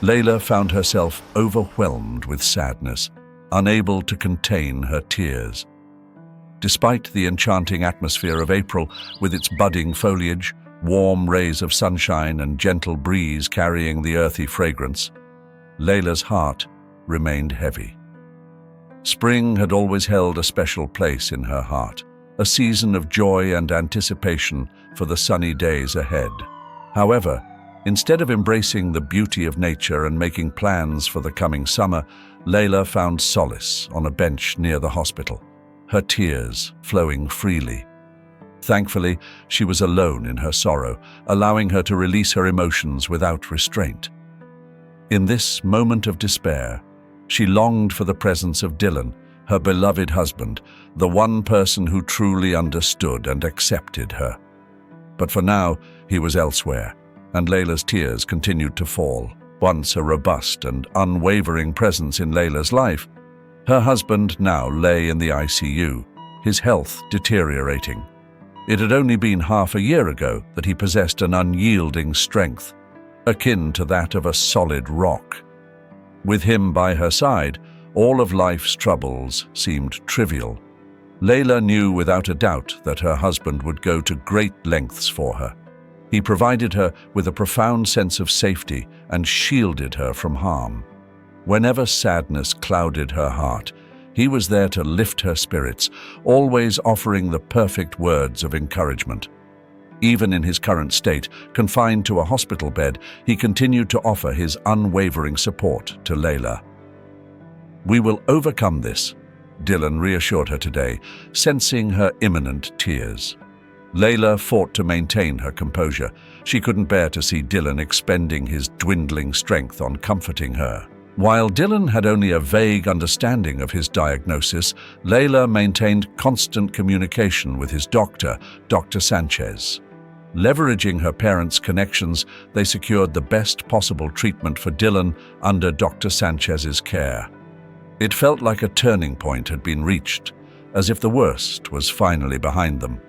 Layla found herself overwhelmed with sadness, unable to contain her tears. Despite the enchanting atmosphere of April, with its budding foliage, warm rays of sunshine and gentle breeze carrying the earthy fragrance, Layla's heart remained heavy. Spring had always held a special place in her heart, a season of joy and anticipation for the sunny days ahead. However, instead of embracing the beauty of nature and making plans for the coming summer, Layla found solace on a bench near the hospital, her tears flowing freely. Thankfully, she was alone in her sorrow, allowing her to release her emotions without restraint. In this moment of despair, she longed for the presence of Dylan, her beloved husband, the one person who truly understood and accepted her. But for now, he was elsewhere, and Layla's tears continued to fall. Once a robust and unwavering presence in Layla's life, her husband now lay in the ICU, his health deteriorating. It had only been half a year ago that he possessed an unyielding strength, akin to that of a solid rock. With him by her side, all of life's troubles seemed trivial. Layla knew without a doubt that her husband would go to great lengths for her. He provided her with a profound sense of safety and shielded her from harm. Whenever sadness clouded her heart, he was there to lift her spirits, always offering the perfect words of encouragement. Even in his current state, confined to a hospital bed, he continued to offer his unwavering support to Layla. "We will overcome this," Dylan reassured her today, sensing her imminent tears. Layla fought to maintain her composure. She couldn't bear to see Dylan expending his dwindling strength on comforting her. While Dylan had only a vague understanding of his diagnosis, Layla maintained constant communication with his doctor, Dr. Sanchez. Leveraging her parents' connections, they secured the best possible treatment for Dylan under Dr. Sanchez's care. It felt like a turning point had been reached, as if the worst was finally behind them.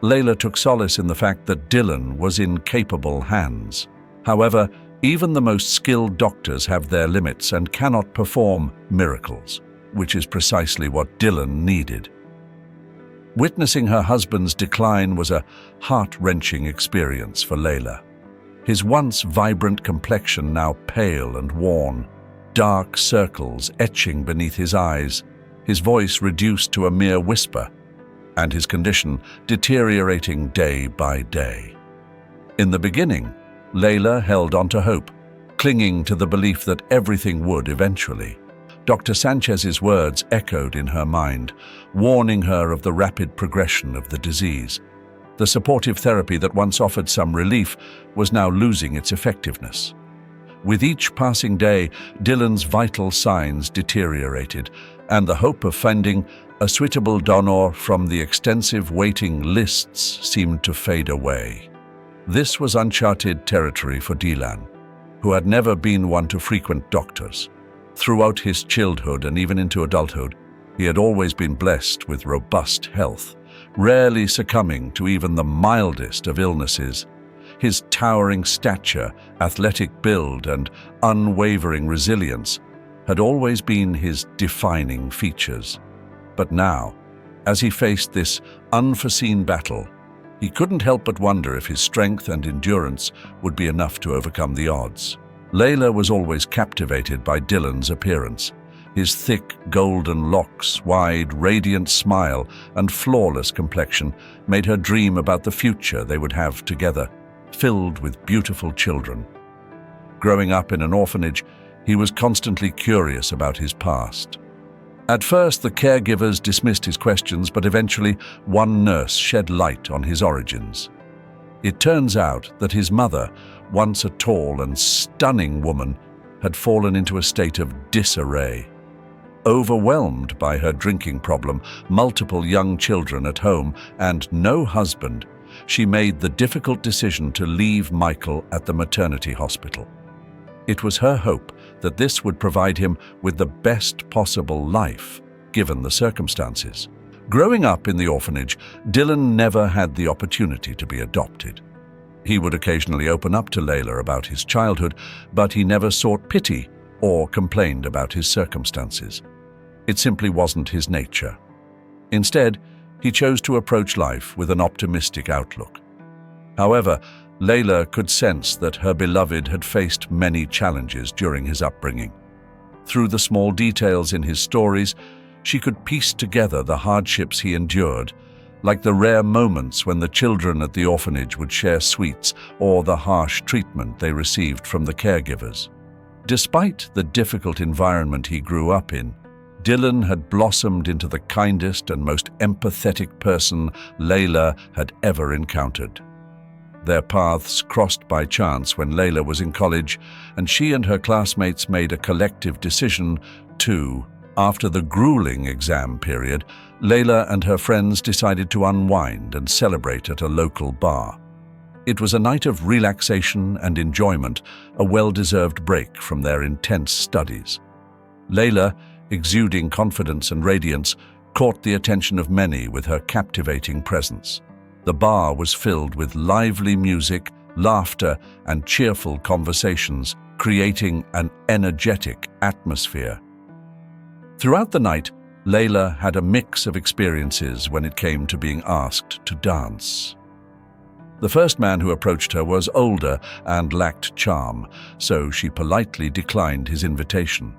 Layla took solace in the fact that Dylan was in capable hands. However, even the most skilled doctors have their limits and cannot perform miracles, which is precisely what Dylan needed. Witnessing her husband's decline was a heart-wrenching experience for Layla. His once vibrant complexion now pale and worn, dark circles etching beneath his eyes, his voice reduced to a mere whisper, and his condition deteriorating day by day. In the beginning, Layla held on to hope, clinging to the belief that everything would eventually. Dr. Sanchez's words echoed in her mind, warning her of the rapid progression of the disease. The supportive therapy that once offered some relief was now losing its effectiveness. With each passing day, Dylan's vital signs deteriorated, and the hope of finding a suitable donor from the extensive waiting lists seemed to fade away. This was uncharted territory for Dylan, who had never been one to frequent doctors. Throughout his childhood and even into adulthood, he had always been blessed with robust health, rarely succumbing to even the mildest of illnesses. His towering stature, athletic build, and unwavering resilience had always been his defining features. But now, as he faced this unforeseen battle, he couldn't help but wonder if his strength and endurance would be enough to overcome the odds. Layla was always captivated by Dylan's appearance. His thick, golden locks, wide, radiant smile, and flawless complexion made her dream about the future they would have together, filled with beautiful children. Growing up in an orphanage, he was constantly curious about his past. At first, the caregivers dismissed his questions, but eventually one nurse shed light on his origins. It turns out that his mother, once a tall and stunning woman, had fallen into a state of disarray. Overwhelmed by her drinking problem, multiple young children at home, and no husband, she made the difficult decision to leave Michael at the maternity hospital. It was her hope that this would provide him with the best possible life, given the circumstances. Growing up in the orphanage, Dylan never had the opportunity to be adopted. He would occasionally open up to Layla about his childhood, but he never sought pity or complained about his circumstances. It simply wasn't his nature. Instead, he chose to approach life with an optimistic outlook. However, Layla could sense that her beloved had faced many challenges during his upbringing. Through the small details in his stories, she could piece together the hardships he endured, like the rare moments when the children at the orphanage would share sweets or the harsh treatment they received from the caregivers. Despite the difficult environment he grew up in, Dylan had blossomed into the kindest and most empathetic person Layla had ever encountered. Their paths crossed by chance when Layla was in college, and she and her classmates made a collective decision to, after the grueling exam period, Layla and her friends decided to unwind and celebrate at a local bar. It was a night of relaxation and enjoyment, a well-deserved break from their intense studies. Layla, exuding confidence and radiance, caught the attention of many with her captivating presence. The bar was filled with lively music, laughter, and cheerful conversations, creating an energetic atmosphere. Throughout the night, Layla had a mix of experiences when it came to being asked to dance. The first man who approached her was older and lacked charm, so she politely declined his invitation.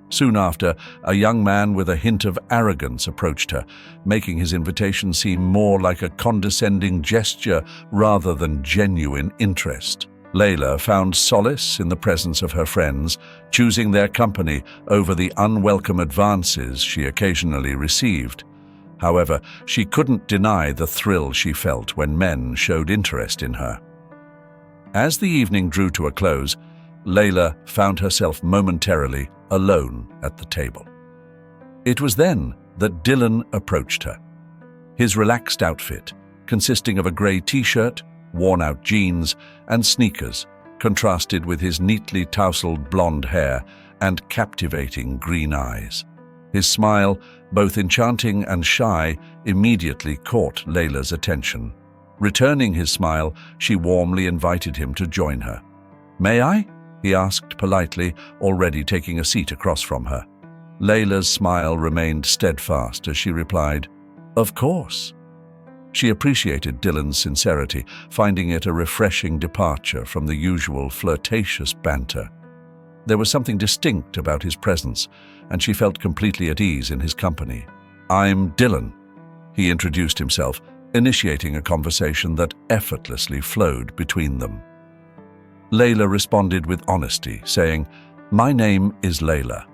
Soon after, a young man with a hint of arrogance approached her, making his invitation seem more like a condescending gesture rather than genuine interest. Layla found solace in the presence of her friends, choosing their company over the unwelcome advances she occasionally received. However, she couldn't deny the thrill she felt when men showed interest in her. As the evening drew to a close, Layla found herself momentarily alone at the table. It was then that Dylan approached her. His relaxed outfit, consisting of a grey t-shirt, worn-out jeans, and sneakers, contrasted with his neatly tousled blonde hair and captivating green eyes. His smile, both enchanting and shy, immediately caught Layla's attention. Returning his smile, she warmly invited him to join her. "May I?" he asked politely, already taking a seat across from her. Layla's smile remained steadfast as she replied, "Of course." She appreciated Dylan's sincerity, finding it a refreshing departure from the usual flirtatious banter. There was something distinct about his presence, and she felt completely at ease in his company. "I'm Dylan," he introduced himself, initiating a conversation that effortlessly flowed between them. Layla responded with honesty, saying, "My name is Layla."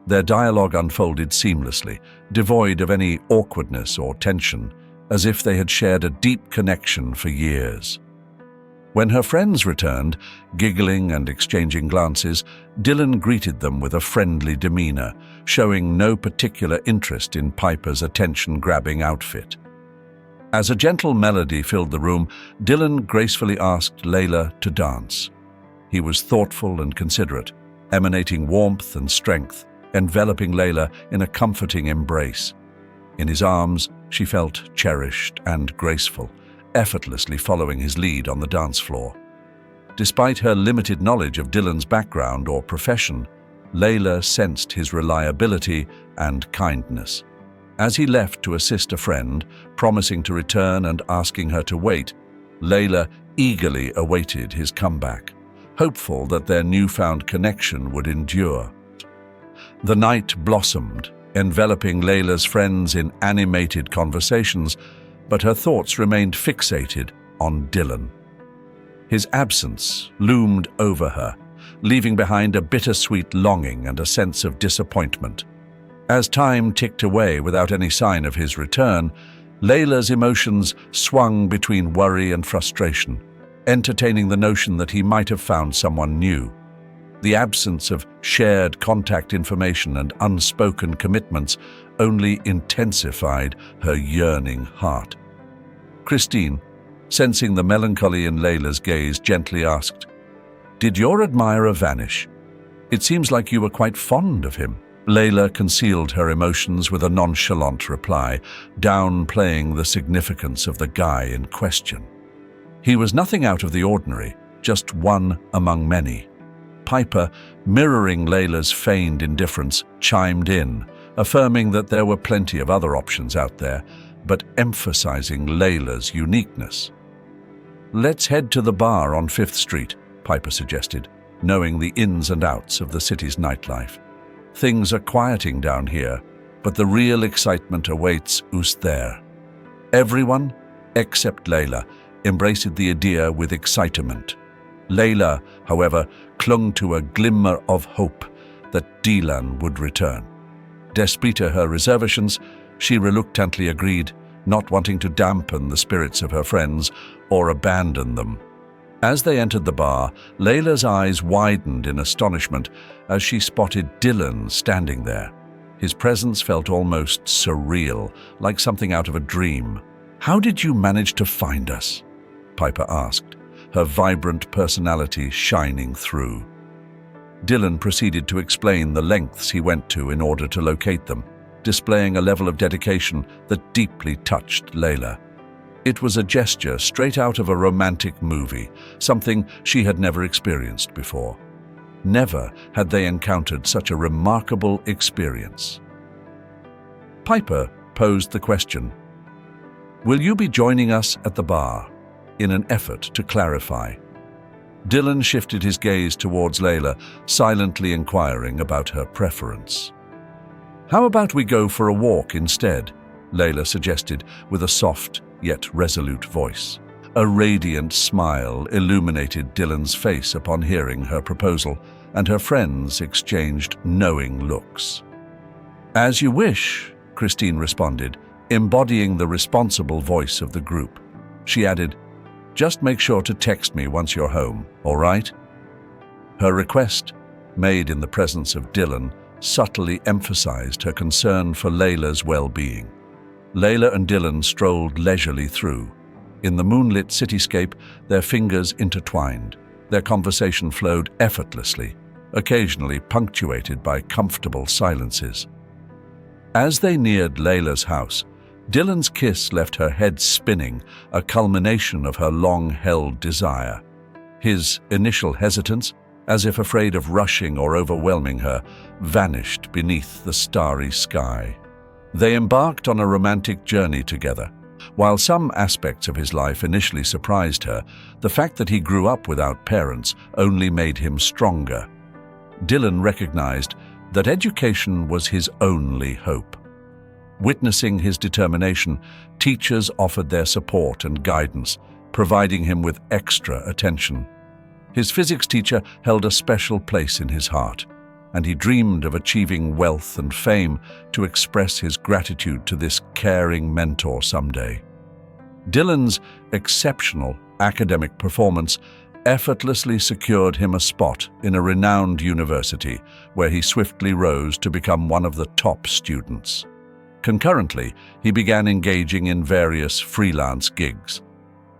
Their dialogue unfolded seamlessly, devoid of any awkwardness or tension, as if they had shared a deep connection for years. When her friends returned, giggling and exchanging glances, Dylan greeted them with a friendly demeanor, showing no particular interest in Piper's attention-grabbing outfit. As a gentle melody filled the room, Dylan gracefully asked Layla to dance. He was thoughtful and considerate, emanating warmth and strength, enveloping Layla in a comforting embrace. In his arms, she felt cherished and graceful, effortlessly following his lead on the dance floor. Despite her limited knowledge of Dylan's background or profession, Layla sensed his reliability and kindness. As he left to assist a friend, promising to return and asking her to wait, Layla eagerly awaited his comeback, hopeful that their newfound connection would endure. The night blossomed, enveloping Layla's friends in animated conversations, but her thoughts remained fixated on Dylan. His absence loomed over her, leaving behind a bittersweet longing and a sense of disappointment. As time ticked away without any sign of his return, Layla's emotions swung between worry and frustration, entertaining the notion that he might have found someone new. The absence of shared contact information and unspoken commitments only intensified her yearning heart. Christine, sensing the melancholy in Layla's gaze, gently asked, "Did your admirer vanish? It seems like you were quite fond of him." Layla concealed her emotions with a nonchalant reply, downplaying the significance of the guy in question. He was nothing out of the ordinary, just one among many. Piper, mirroring Layla's feigned indifference, chimed in, affirming that there were plenty of other options out there, but emphasizing Layla's uniqueness. "Let's head to the bar on 5th Street, Piper suggested, knowing the ins and outs of the city's nightlife. "Things are quieting down here, but the real excitement awaits us there." Everyone, except Layla, embraced the idea with excitement. Layla, however, clung to a glimmer of hope that Dylan would return. Despite her reservations, she reluctantly agreed, not wanting to dampen the spirits of her friends or abandon them. As they entered the bar, Layla's eyes widened in astonishment as she spotted Dylan standing there. His presence felt almost surreal, like something out of a dream. "How did you manage to find us?" Piper asked, her vibrant personality shining through. Dylan proceeded to explain the lengths he went to in order to locate them, displaying a level of dedication that deeply touched Layla. It was a gesture straight out of a romantic movie, something she had never experienced before. Never had they encountered such a remarkable experience. Piper posed the question, "Will you be joining us at the bar?" in an effort to clarify. Dylan shifted his gaze towards Layla, silently inquiring about her preference. "How about we go for a walk instead?" Layla suggested with a soft yet resolute voice. A radiant smile illuminated Dylan's face upon hearing her proposal, and her friends exchanged knowing looks. "As you wish," Christine responded, embodying the responsible voice of the group. She added, "Just make sure to text me once you're home, all right?" Her request, made in the presence of Dylan, subtly emphasized her concern for Layla's well-being. Layla and Dylan strolled leisurely through. In the moonlit cityscape, their fingers intertwined. Their conversation flowed effortlessly, occasionally punctuated by comfortable silences. As they neared Layla's house, Dylan's kiss left her head spinning, a culmination of her long-held desire. His initial hesitance, as if afraid of rushing or overwhelming her, vanished beneath the starry sky. They embarked on a romantic journey together. While some aspects of his life initially surprised her, the fact that he grew up without parents only made him stronger. Dylan recognized that education was his only hope. Witnessing his determination, teachers offered their support and guidance, providing him with extra attention. His physics teacher held a special place in his heart, and he dreamed of achieving wealth and fame to express his gratitude to this caring mentor someday. Dylan's exceptional academic performance effortlessly secured him a spot in a renowned university, where he swiftly rose to become one of the top students. Concurrently, he began engaging in various freelance gigs.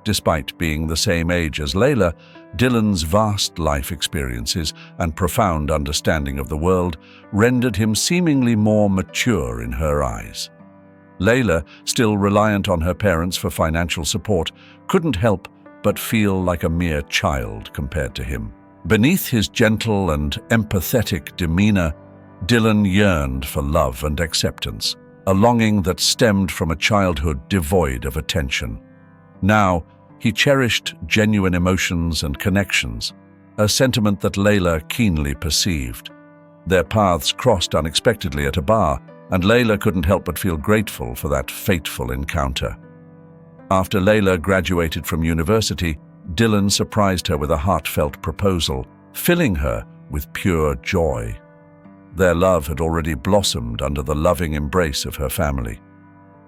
Despite being the same age as Layla, Dylan's vast life experiences and profound understanding of the world rendered him seemingly more mature in her eyes. Layla, still reliant on her parents for financial support, couldn't help but feel like a mere child compared to him. Beneath his gentle and empathetic demeanor, Dylan yearned for love and acceptance, a longing that stemmed from a childhood devoid of attention. Now, he cherished genuine emotions and connections, a sentiment that Layla keenly perceived. Their paths crossed unexpectedly at a bar, and Layla couldn't help but feel grateful for that fateful encounter. After Layla graduated from university, Dylan surprised her with a heartfelt proposal, filling her with pure joy. Their love had already blossomed under the loving embrace of her family.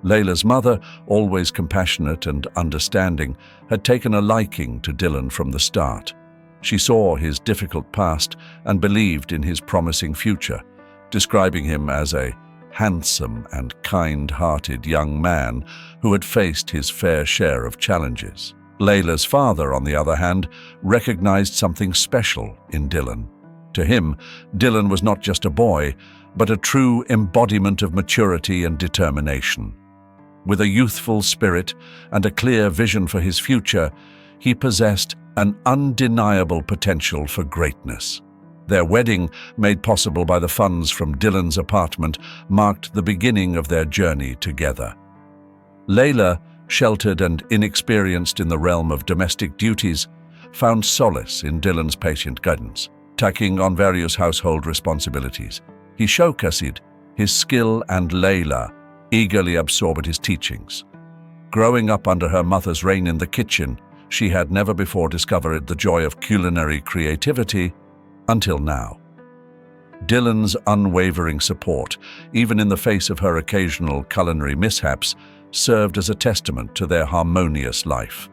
Layla's mother, always compassionate and understanding, had taken a liking to Dylan from the start. She saw his difficult past and believed in his promising future, describing him as a handsome and kind-hearted young man who had faced his fair share of challenges. Layla's father, on the other hand, recognized something special in Dylan. To him, Dylan was not just a boy, but a true embodiment of maturity and determination. With a youthful spirit and a clear vision for his future, he possessed an undeniable potential for greatness. Their wedding, made possible by the funds from Dylan's apartment, marked the beginning of their journey together. Layla, sheltered and inexperienced in the realm of domestic duties, found solace in Dylan's patient guidance, taking on various household responsibilities. He showcased his skill, and Layla eagerly absorbed his teachings. Growing up under her mother's reign in the kitchen, she had never before discovered the joy of culinary creativity until now. Dylan's unwavering support, even in the face of her occasional culinary mishaps, served as a testament to their harmonious life,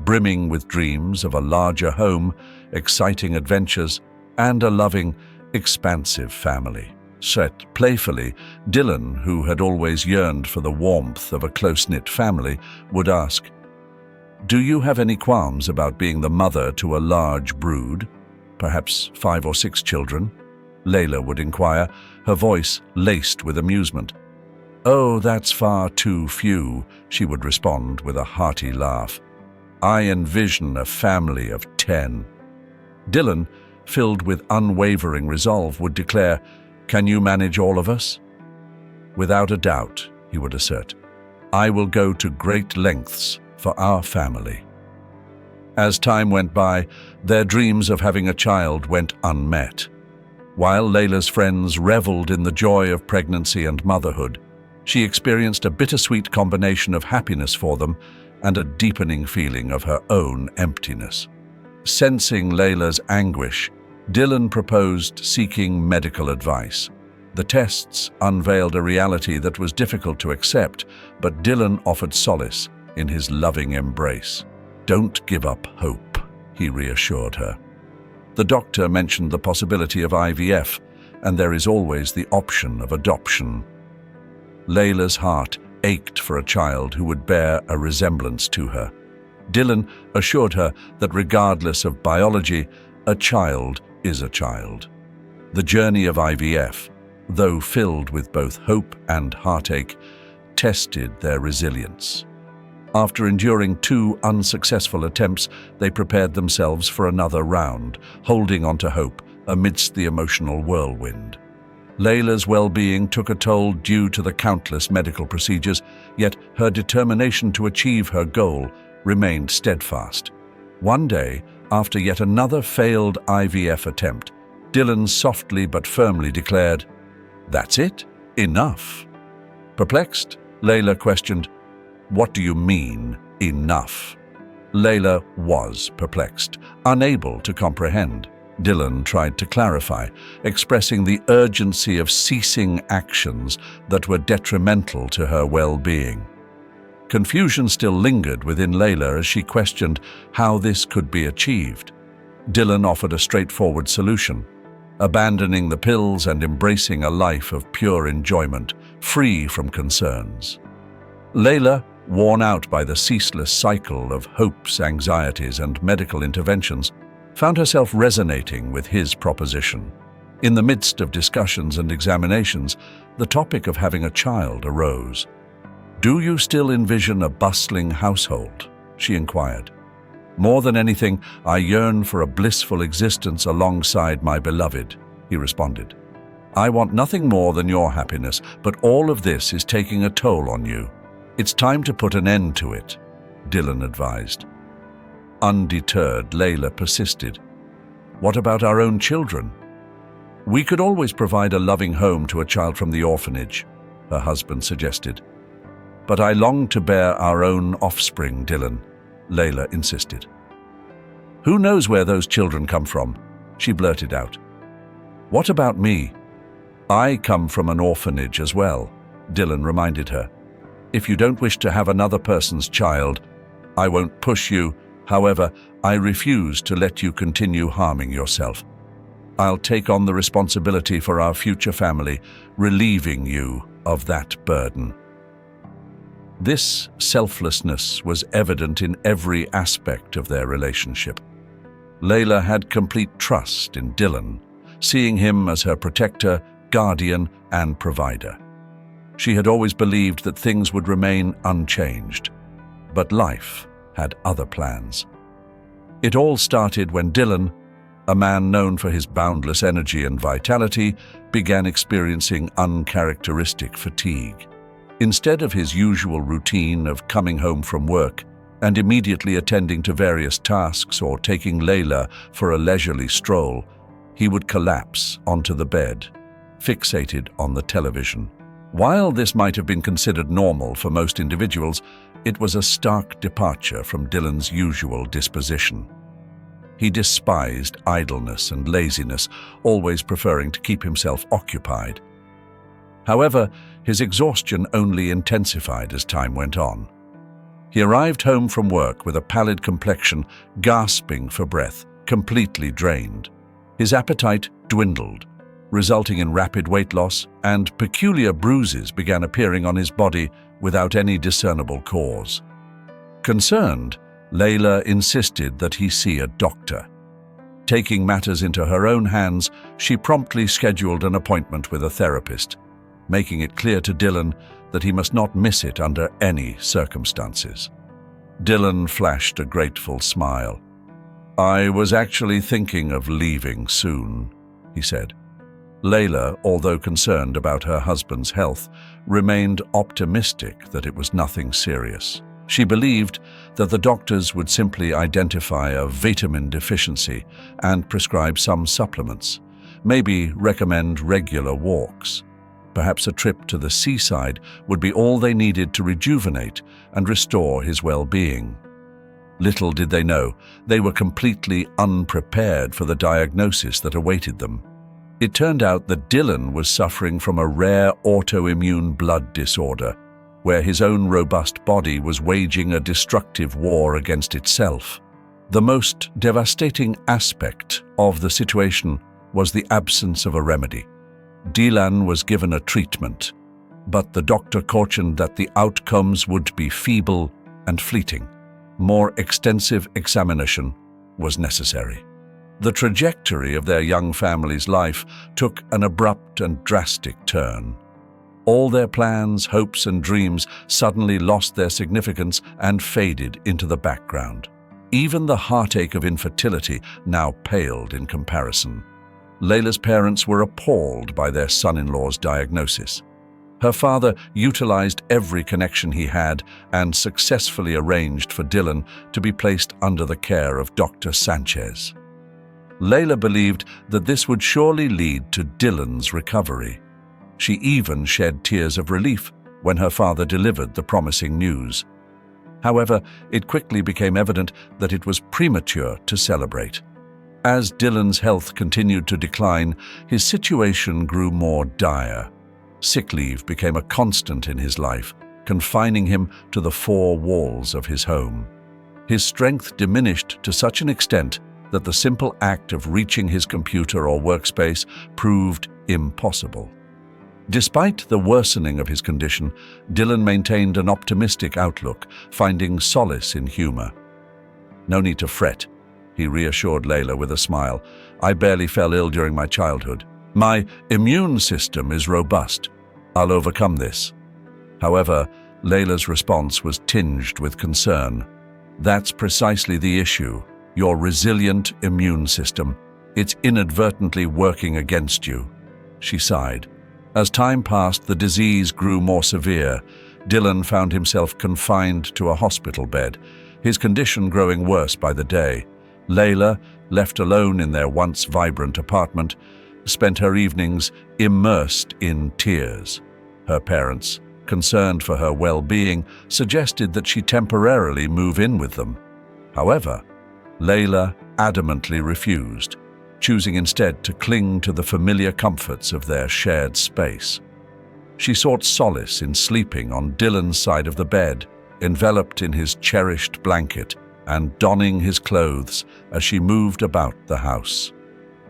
brimming with dreams of a larger home, exciting adventures, and a loving, expansive family. Set playfully, Dylan, who had always yearned for the warmth of a close-knit family, would ask, "Do you have any qualms about being the mother to a large brood, perhaps 5 or 6 children?" Layla would inquire, her voice laced with amusement. "Oh, that's far too few," she would respond with a hearty laugh. "I envision a family of 10. Dylan, filled with unwavering resolve, would declare, "Can you manage all of us?" "Without a doubt," he would assert. "I will go to great lengths for our family." As time went by, their dreams of having a child went unmet. While Layla's friends reveled in the joy of pregnancy and motherhood, she experienced a bittersweet combination of happiness for them and a deepening feeling of her own emptiness. Sensing Layla's anguish, Dylan proposed seeking medical advice. The tests unveiled a reality that was difficult to accept, but Dylan offered solace in his loving embrace. "Don't give up hope," he reassured her. The doctor mentioned the possibility of IVF, and there is always the option of adoption. Layla's heart ached for a child who would bear a resemblance to her. Dylan assured her that regardless of biology, a child is a child. The journey of IVF, though filled with both hope and heartache, tested their resilience. After enduring 2 unsuccessful attempts, they prepared themselves for another round, holding on to hope amidst the emotional whirlwind. Layla's well-being took a toll due to the countless medical procedures, yet her determination to achieve her goal remained steadfast. One day, after yet another failed IVF attempt, Dylan softly but firmly declared, "That's it? Enough." Perplexed, Layla questioned, "What do you mean, enough?" Layla was perplexed, unable to comprehend. Dylan tried to clarify, expressing the urgency of ceasing actions that were detrimental to her well-being. Confusion still lingered within Layla as she questioned how this could be achieved. Dylan offered a straightforward solution, abandoning the pills and embracing a life of pure enjoyment, free from concerns. Layla, worn out by the ceaseless cycle of hopes, anxieties, and medical interventions, found herself resonating with his proposition. In the midst of discussions and examinations, the topic of having a child arose. "Do you still envision a bustling household?" she inquired. "More than anything, I yearn for a blissful existence alongside my beloved," he responded. "I want nothing more than your happiness, but all of this is taking a toll on you. It's time to put an end to it," Dylan advised. Undeterred, Layla persisted. "What about our own children?" "We could always provide a loving home to a child from the orphanage," her husband suggested. "But I long to bear our own offspring, Dylan," Layla insisted. "Who knows where those children come from?" she blurted out. "What about me? I come from an orphanage as well," Dylan reminded her. "If you don't wish to have another person's child, I won't push you. However, I refuse to let you continue harming yourself. I'll take on the responsibility for our future family, relieving you of that burden." This selflessness was evident in every aspect of their relationship. Layla had complete trust in Dylan, seeing him as her protector, guardian, and provider. She had always believed that things would remain unchanged, but life had other plans. It all started when Dylan, a man known for his boundless energy and vitality, began experiencing uncharacteristic fatigue. Instead of his usual routine of coming home from work and immediately attending to various tasks or taking Layla for a leisurely stroll, he would collapse onto the bed, fixated on the television. While this might have been considered normal for most individuals, it was a stark departure from Dylan's usual disposition. He despised idleness and laziness, always preferring to keep himself occupied. However, his exhaustion only intensified as time went on. He arrived home from work with a pallid complexion, gasping for breath, completely drained. His appetite dwindled, resulting in rapid weight loss, and peculiar bruises began appearing on his body without any discernible cause. Concerned, Layla insisted that he see a doctor. Taking matters into her own hands, she promptly scheduled an appointment with a therapist, making it clear to Dylan that he must not miss it under any circumstances. Dylan flashed a grateful smile. "I was actually thinking of leaving soon," he said. Layla, although concerned about her husband's health, remained optimistic that it was nothing serious. She believed that the doctors would simply identify a vitamin deficiency and prescribe some supplements, maybe recommend regular walks. Perhaps a trip to the seaside would be all they needed to rejuvenate and restore his well-being. Little did they know, they were completely unprepared for the diagnosis that awaited them. It turned out that Dylan was suffering from a rare autoimmune blood disorder, where his own robust body was waging a destructive war against itself. The most devastating aspect of the situation was the absence of a remedy. Dylan was given a treatment, but the doctor cautioned that the outcomes would be feeble and fleeting. More extensive examination was necessary. The trajectory of their young family's life took an abrupt and drastic turn. All their plans, hopes, and dreams suddenly lost their significance and faded into the background. Even the heartache of infertility now paled in comparison. Layla's parents were appalled by their son-in-law's diagnosis. Her father utilized every connection he had and successfully arranged for Dylan to be placed under the care of Dr. Sanchez. Layla believed that this would surely lead to Dylan's recovery. She even shed tears of relief when her father delivered the promising news. However, it quickly became evident that it was premature to celebrate. As Dylan's health continued to decline, his situation grew more dire. Sick leave became a constant in his life, confining him to the four walls of his home. His strength diminished to such an extent that the simple act of reaching his computer or workspace proved impossible. Despite the worsening of his condition, Dylan maintained an optimistic outlook, finding solace in humor. "No need to fret," he reassured Layla with a smile. "I barely fell ill during my childhood. My immune system is robust. I'll overcome this." However, Layla's response was tinged with concern. "That's precisely the issue. Your resilient immune system. It's inadvertently working against you," she sighed. As time passed, the disease grew more severe. Dylan found himself confined to a hospital bed, his condition growing worse by the day. Layla, left alone in their once vibrant apartment, spent her evenings immersed in tears. Her parents, concerned for her well-being, suggested that she temporarily move in with them. However, Layla adamantly refused, choosing instead to cling to the familiar comforts of their shared space. She sought solace in sleeping on Dylan's side of the bed, enveloped in his cherished blanket and donning his clothes as she moved about the house.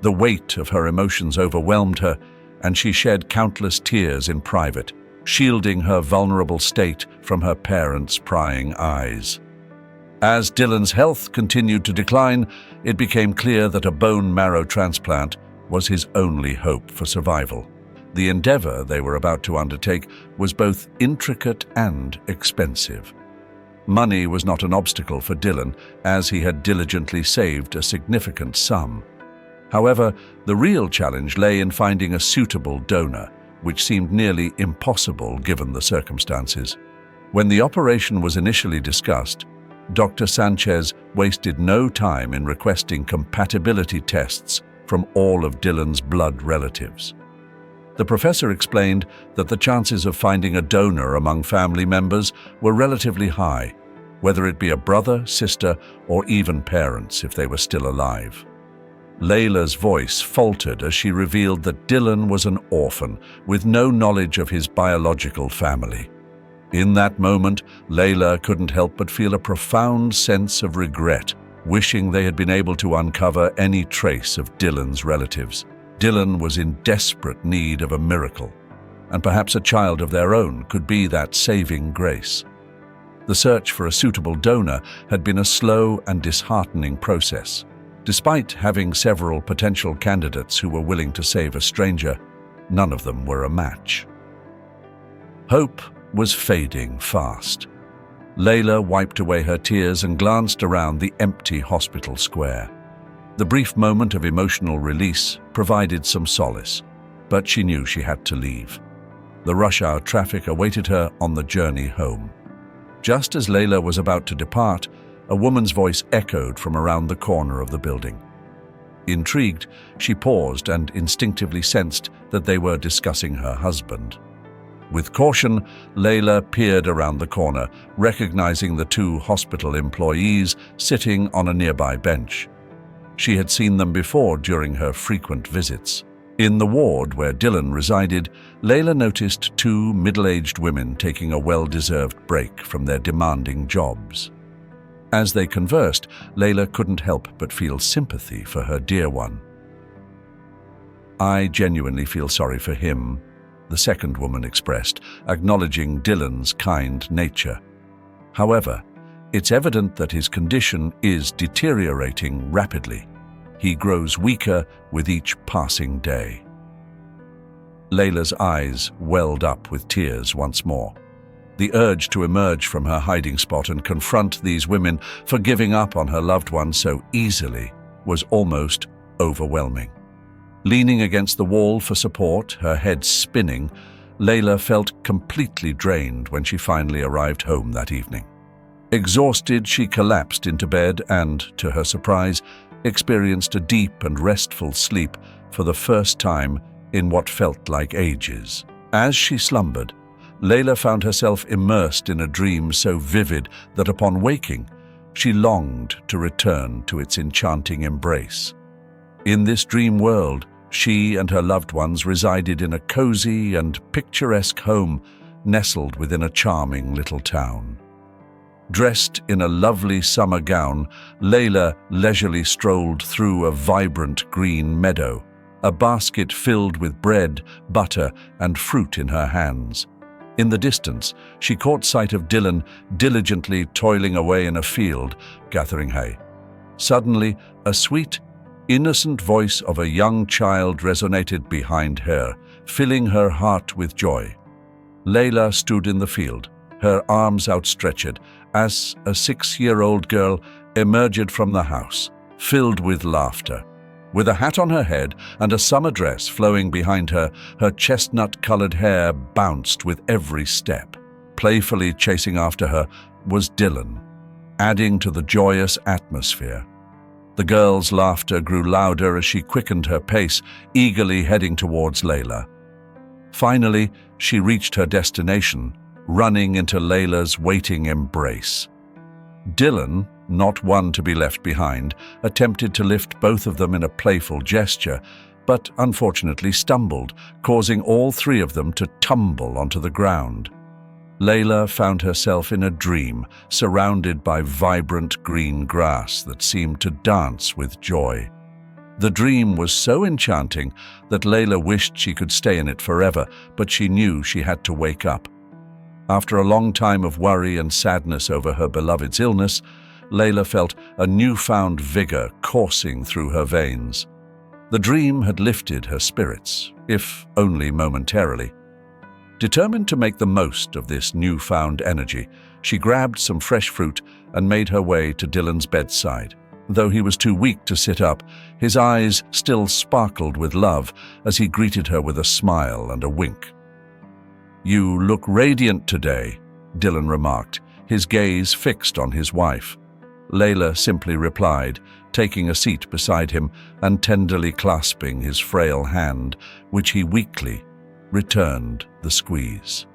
The weight of her emotions overwhelmed her, and she shed countless tears in private, shielding her vulnerable state from her parents' prying eyes. As Dylan's health continued to decline, it became clear that a bone marrow transplant was his only hope for survival. The endeavor they were about to undertake was both intricate and expensive. Money was not an obstacle for Dylan, as he had diligently saved a significant sum. However, the real challenge lay in finding a suitable donor, which seemed nearly impossible given the circumstances. When the operation was initially discussed, Dr. Sanchez wasted no time in requesting compatibility tests from all of Dylan's blood relatives. The professor explained that the chances of finding a donor among family members were relatively high, whether it be a brother, sister, or even parents if they were still alive. Layla's voice faltered as she revealed that Dylan was an orphan with no knowledge of his biological family. In that moment, Layla couldn't help but feel a profound sense of regret, wishing they had been able to uncover any trace of Dylan's relatives. Dylan was in desperate need of a miracle, and perhaps a child of their own could be that saving grace. The search for a suitable donor had been a slow and disheartening process. Despite having several potential candidates who were willing to save a stranger, none of them were a match. Hope was fading fast. Layla wiped away her tears and glanced around the empty hospital square. The brief moment of emotional release provided some solace, but she knew she had to leave. The rush-hour traffic awaited her on the journey home. Just as Layla was about to depart, a woman's voice echoed from around the corner of the building. Intrigued, she paused and instinctively sensed that they were discussing her husband. With caution, Layla peered around the corner, recognizing the two hospital employees sitting on a nearby bench. She had seen them before during her frequent visits. In the ward where Dylan resided, Layla noticed two middle-aged women taking a well-deserved break from their demanding jobs. As they conversed, Layla couldn't help but feel sympathy for her dear one. "I genuinely feel sorry for him," the second woman expressed, acknowledging Dylan's kind nature. "However, it's evident that his condition is deteriorating rapidly. He grows weaker with each passing day." Layla's eyes welled up with tears once more. The urge to emerge from her hiding spot and confront these women for giving up on her loved one so easily was almost overwhelming. Leaning against the wall for support, her head spinning, Layla felt completely drained when she finally arrived home that evening. Exhausted, she collapsed into bed and, to her surprise, experienced a deep and restful sleep for the first time in what felt like ages. As she slumbered, Layla found herself immersed in a dream so vivid that upon waking, she longed to return to its enchanting embrace. In this dream world, she and her loved ones resided in a cozy and picturesque home nestled within a charming little town. Dressed in a lovely summer gown, Layla leisurely strolled through a vibrant green meadow, a basket filled with bread, butter, and fruit in her hands. In the distance, she caught sight of Dylan diligently toiling away in a field, gathering hay. Suddenly, a sweet, innocent voice of a young child resonated behind her, filling her heart with joy. Layla stood in the field, her arms outstretched, as a 6-year-old girl emerged from the house, filled with laughter. With a hat on her head and a summer dress flowing behind her, her chestnut-colored hair bounced with every step. Playfully chasing after her was Dylan, adding to the joyous atmosphere. The girl's laughter grew louder as she quickened her pace, eagerly heading towards Layla. Finally, she reached her destination, running into Layla's waiting embrace. Dylan, not one to be left behind, attempted to lift both of them in a playful gesture, but unfortunately stumbled, causing all three of them to tumble onto the ground. Layla found herself in a dream, surrounded by vibrant green grass that seemed to dance with joy. The dream was so enchanting that Layla wished she could stay in it forever, but she knew she had to wake up. After a long time of worry and sadness over her beloved's illness, Layla felt a newfound vigor coursing through her veins. The dream had lifted her spirits, if only momentarily. Determined to make the most of this newfound energy, She grabbed some fresh fruit and made her way to Dylan's bedside. Though he was too weak to sit up, his eyes still sparkled with love as he greeted her with a smile and a wink. "You look radiant today," Dylan remarked, his gaze fixed on his wife. Layla simply replied, taking a seat beside him and tenderly clasping his frail hand, which he weakly returned the squeeze.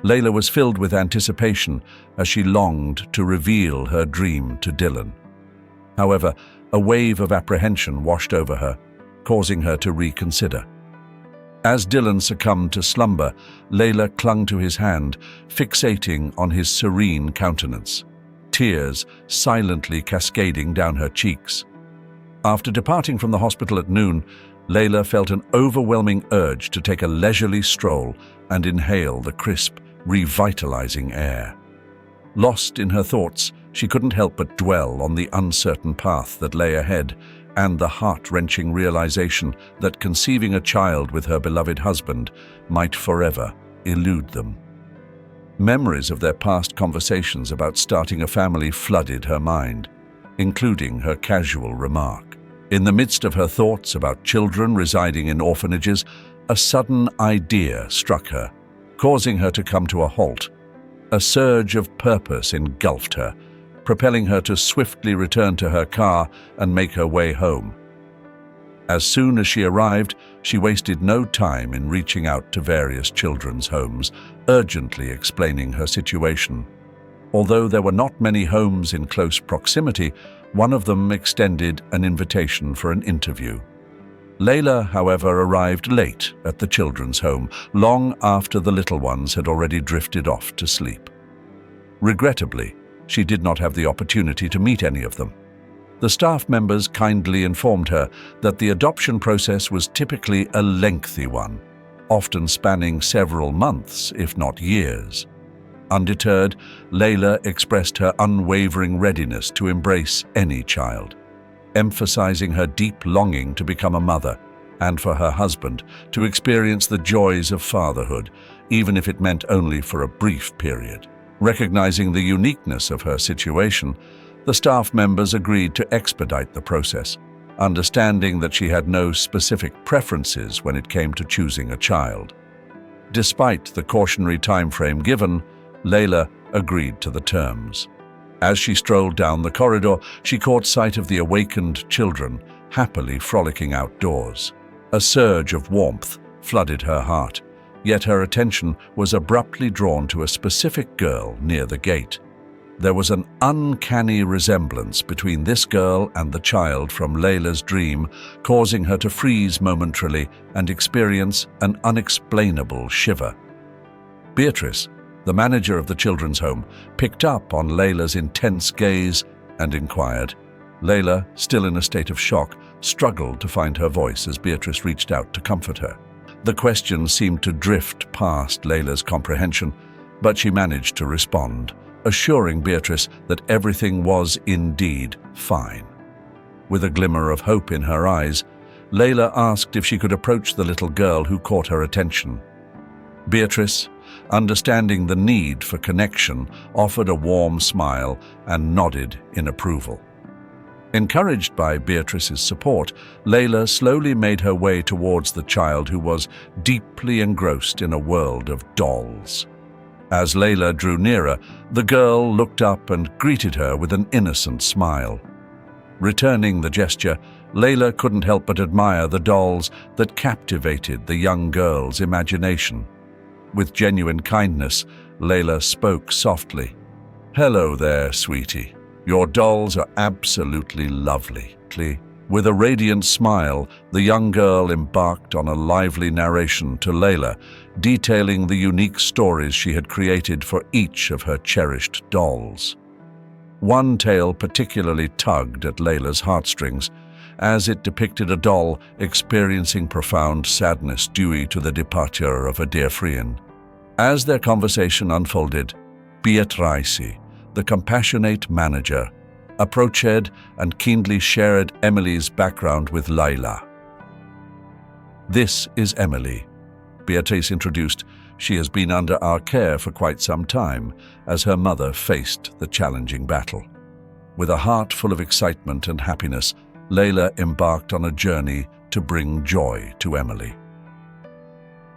Layla was filled with anticipation as she longed to reveal her dream to Dylan. However, a wave of apprehension washed over her, causing her to reconsider. As Dylan succumbed to slumber, Layla clung to his hand, fixating on his serene countenance, tears silently cascading down her cheeks. After departing from the hospital at noon, Layla felt an overwhelming urge to take a leisurely stroll and inhale the crisp, revitalizing air. Lost in her thoughts, she couldn't help but dwell on the uncertain path that lay ahead and the heart-wrenching realization that conceiving a child with her beloved husband might forever elude them. Memories of their past conversations about starting a family flooded her mind, including her casual remark. In the midst of her thoughts about children residing in orphanages, a sudden idea struck her, causing her to come to a halt. A surge of purpose engulfed her, propelling her to swiftly return to her car and make her way home. As soon as she arrived, she wasted no time in reaching out to various children's homes, urgently explaining her situation. Although there were not many homes in close proximity, one of them extended an invitation for an interview. Layla, however, arrived late at the children's home, long after the little ones had already drifted off to sleep. Regrettably, she did not have the opportunity to meet any of them. The staff members kindly informed her that the adoption process was typically a lengthy one, often spanning several months, if not years. Undeterred, Layla expressed her unwavering readiness to embrace any child, emphasizing her deep longing to become a mother and for her husband to experience the joys of fatherhood, even if it meant only for a brief period. Recognizing the uniqueness of her situation, the staff members agreed to expedite the process, understanding that she had no specific preferences when it came to choosing a child. Despite the cautionary timeframe given, Layla agreed to the terms. As she strolled down the corridor, she caught sight of the awakened children, happily frolicking outdoors. A surge of warmth flooded her heart, yet her attention was abruptly drawn to a specific girl near the gate. There was an uncanny resemblance between this girl and the child from Layla's dream, causing her to freeze momentarily and experience an unexplainable shiver. Beatrice, the manager of the children's home, picked up on Layla's intense gaze and inquired. Layla, still in a state of shock, struggled to find her voice as Beatrice reached out to comfort her. The question seemed to drift past Layla's comprehension, but she managed to respond, assuring Beatrice that everything was indeed fine. With a glimmer of hope in her eyes, Layla asked if she could approach the little girl who caught her attention. Beatrice, understanding the need for connection, offered a warm smile and nodded in approval. Encouraged by Beatrice's support, Layla slowly made her way towards the child who was deeply engrossed in a world of dolls. As Layla drew nearer, the girl looked up and greeted her with an innocent smile. Returning the gesture, Layla couldn't help but admire the dolls that captivated the young girl's imagination. With genuine kindness, Layla spoke softly. "Hello there, sweetie. Your dolls are absolutely lovely." With a radiant smile, the young girl embarked on a lively narration to Layla, detailing the unique stories she had created for each of her cherished dolls. One tale particularly tugged at Layla's heartstrings, as it depicted a doll experiencing profound sadness due to the departure of a dear friend. As their conversation unfolded, Beatrice, the compassionate manager, approached and keenly shared Emily's background with Layla. "This is Emily," Beatrice introduced, She has been under our care for quite some time, as her mother faced the challenging battle. With a heart full of excitement and happiness, Layla embarked on a journey to bring joy to Emily.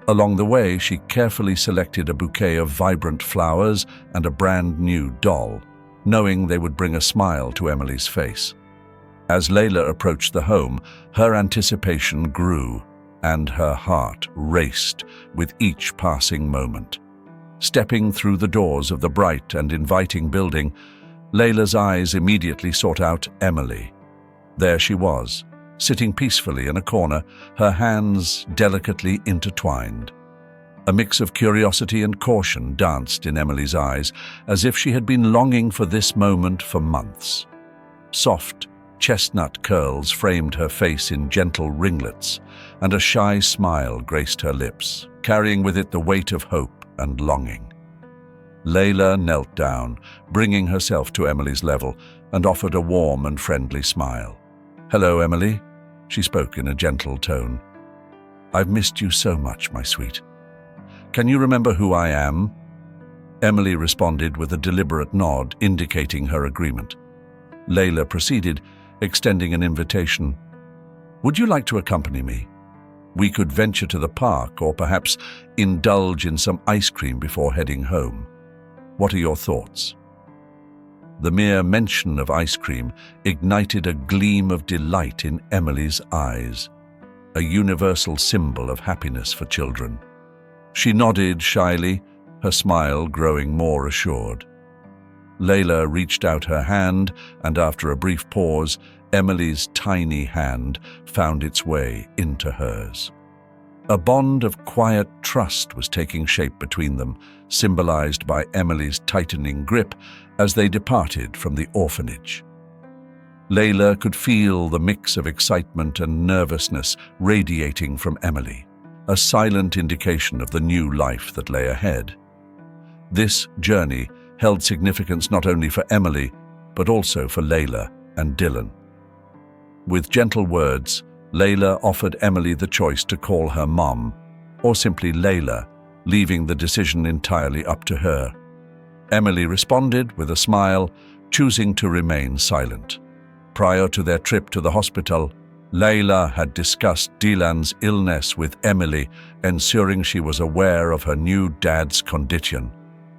Along the way, she carefully selected a bouquet of vibrant flowers and a brand new doll, knowing they would bring a smile to Emily's face. As Layla approached the home, her anticipation grew and her heart raced with each passing moment. Stepping through the doors of the bright and inviting building, Layla's eyes immediately sought out Emily. There she was, sitting peacefully in a corner, her hands delicately intertwined. A mix of curiosity and caution danced in Emily's eyes, as if she had been longing for this moment for months. Soft, chestnut curls framed her face in gentle ringlets, and a shy smile graced her lips, carrying with it the weight of hope and longing. Layla knelt down, bringing herself to Emily's level, and offered a warm and friendly smile. "Hello, Emily," she spoke in a gentle tone. "I've missed you so much, my sweet. Can you remember who I am?" Emily responded with a deliberate nod, indicating her agreement. Layla proceeded, extending an invitation. "Would you like to accompany me? We could venture to the park or perhaps indulge in some ice cream before heading home. What are your thoughts?" The mere mention of ice cream ignited a gleam of delight in Emily's eyes, a universal symbol of happiness for children. She nodded shyly, her smile growing more assured. Layla reached out her hand, and after a brief pause, Emily's tiny hand found its way into hers. A bond of quiet trust was taking shape between them, symbolized by Emily's tightening grip as they departed from the orphanage. Layla could feel the mix of excitement and nervousness radiating from Emily, a silent indication of the new life that lay ahead. This journey held significance not only for Emily, but also for Layla and Dylan. With gentle words, Layla offered Emily the choice to call her mom, or simply Layla, leaving the decision entirely up to her. Emily responded with a smile, choosing to remain silent. Prior to their trip to the hospital, Layla had discussed Dylan's illness with Emily, ensuring she was aware of her new dad's condition.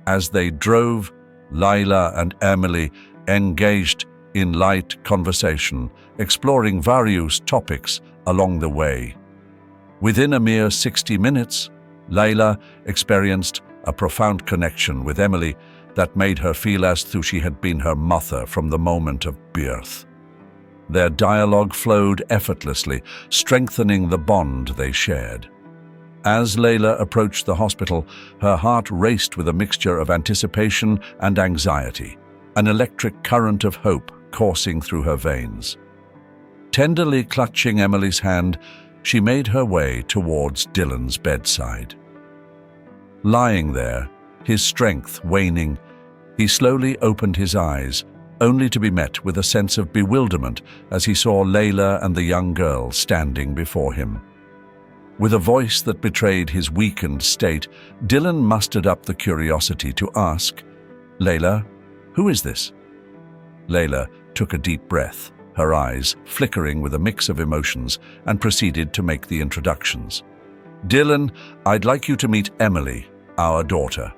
As they drove, Layla and Emily engaged in light conversation, exploring various topics along the way. Within a mere 60 minutes, Layla experienced a profound connection with Emily that made her feel as though she had been her mother from the moment of birth. Their dialogue flowed effortlessly, strengthening the bond they shared. As Layla approached the hospital, her heart raced with a mixture of anticipation and anxiety, an electric current of hope coursing through her veins. Tenderly clutching Emily's hand, she made her way towards Dylan's bedside. Lying there, his strength waning, he slowly opened his eyes, only to be met with a sense of bewilderment as he saw Layla and the young girl standing before him. With a voice that betrayed his weakened state, Dylan mustered up the curiosity to ask, "Layla, who is this?" Layla took a deep breath, her eyes flickering with a mix of emotions, and proceeded to make the introductions. "Dylan, I'd like you to meet Emily, our daughter."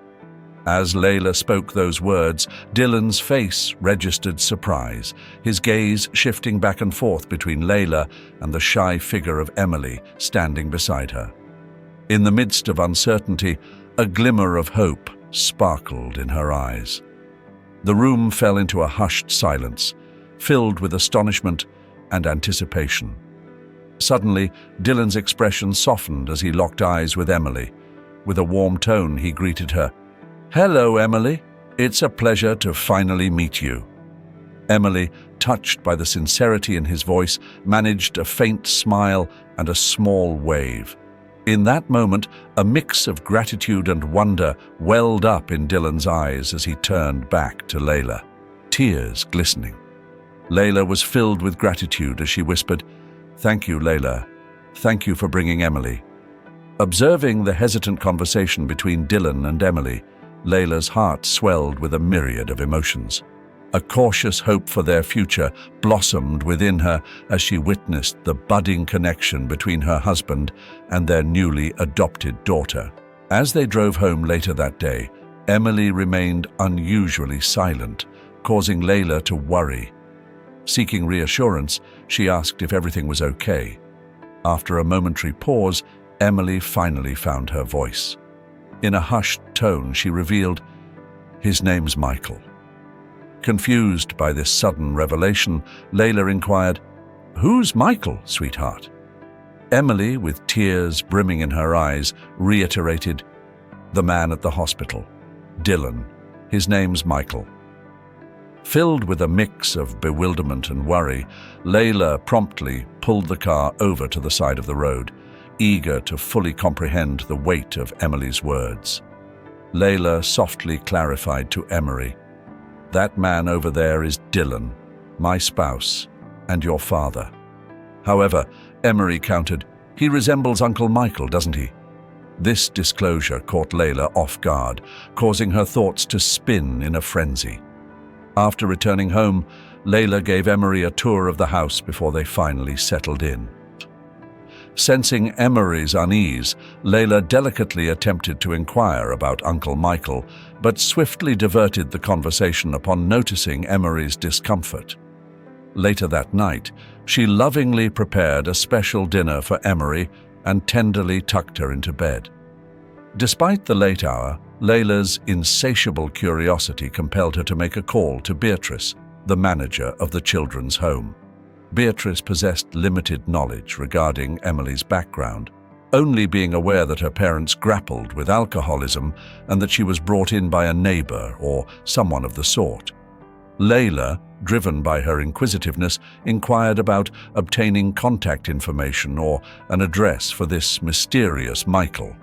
As Layla spoke those words, Dylan's face registered surprise, his gaze shifting back and forth between Layla and the shy figure of Emily standing beside her. In the midst of uncertainty, a glimmer of hope sparkled in her eyes. The room fell into a hushed silence, filled with astonishment and anticipation. Suddenly, Dylan's expression softened as he locked eyes with Emily. With a warm tone, he greeted her. "Hello, Emily. It's a pleasure to finally meet you." Emily, touched by the sincerity in his voice, managed a faint smile and a small wave. In that moment, a mix of gratitude and wonder welled up in Dylan's eyes as he turned back to Layla, tears glistening. Layla was filled with gratitude as she whispered, "Thank you, Layla. Thank you for bringing Emily." Observing the hesitant conversation between Dylan and Emily, Layla's heart swelled with a myriad of emotions. A cautious hope for their future blossomed within her as she witnessed the budding connection between her husband and their newly adopted daughter. As they drove home later that day, Emily remained unusually silent, causing Layla to worry. Seeking reassurance, she asked if everything was okay. After a momentary pause, Emily finally found her voice. In a hushed tone, she revealed, "His name's Michael." Confused by this sudden revelation, Layla inquired, "Who's Michael, sweetheart?" Emily, with tears brimming in her eyes, reiterated, "The man at the hospital. Dylan. His name's Michael." Filled with a mix of bewilderment and worry, Layla promptly pulled the car over to the side of the road, eager to fully comprehend the weight of Emily's words. Layla softly clarified to Emery, "That man over there is Dylan, my spouse, and your father." However, Emery countered, "He resembles Uncle Michael, doesn't he?" This disclosure caught Layla off guard, causing her thoughts to spin in a frenzy. After returning home, Layla gave Emery a tour of the house before they finally settled in. Sensing Emery's unease, Layla delicately attempted to inquire about Uncle Michael, but swiftly diverted the conversation upon noticing Emery's discomfort. Later that night, she lovingly prepared a special dinner for Emery and tenderly tucked her into bed. Despite the late hour, Layla's insatiable curiosity compelled her to make a call to Beatrice, the manager of the children's home. Beatrice possessed limited knowledge regarding Emily's background, only being aware that her parents grappled with alcoholism and that she was brought in by a neighbor or someone of the sort. Layla, driven by her inquisitiveness, inquired about obtaining contact information or an address for this mysterious Michael.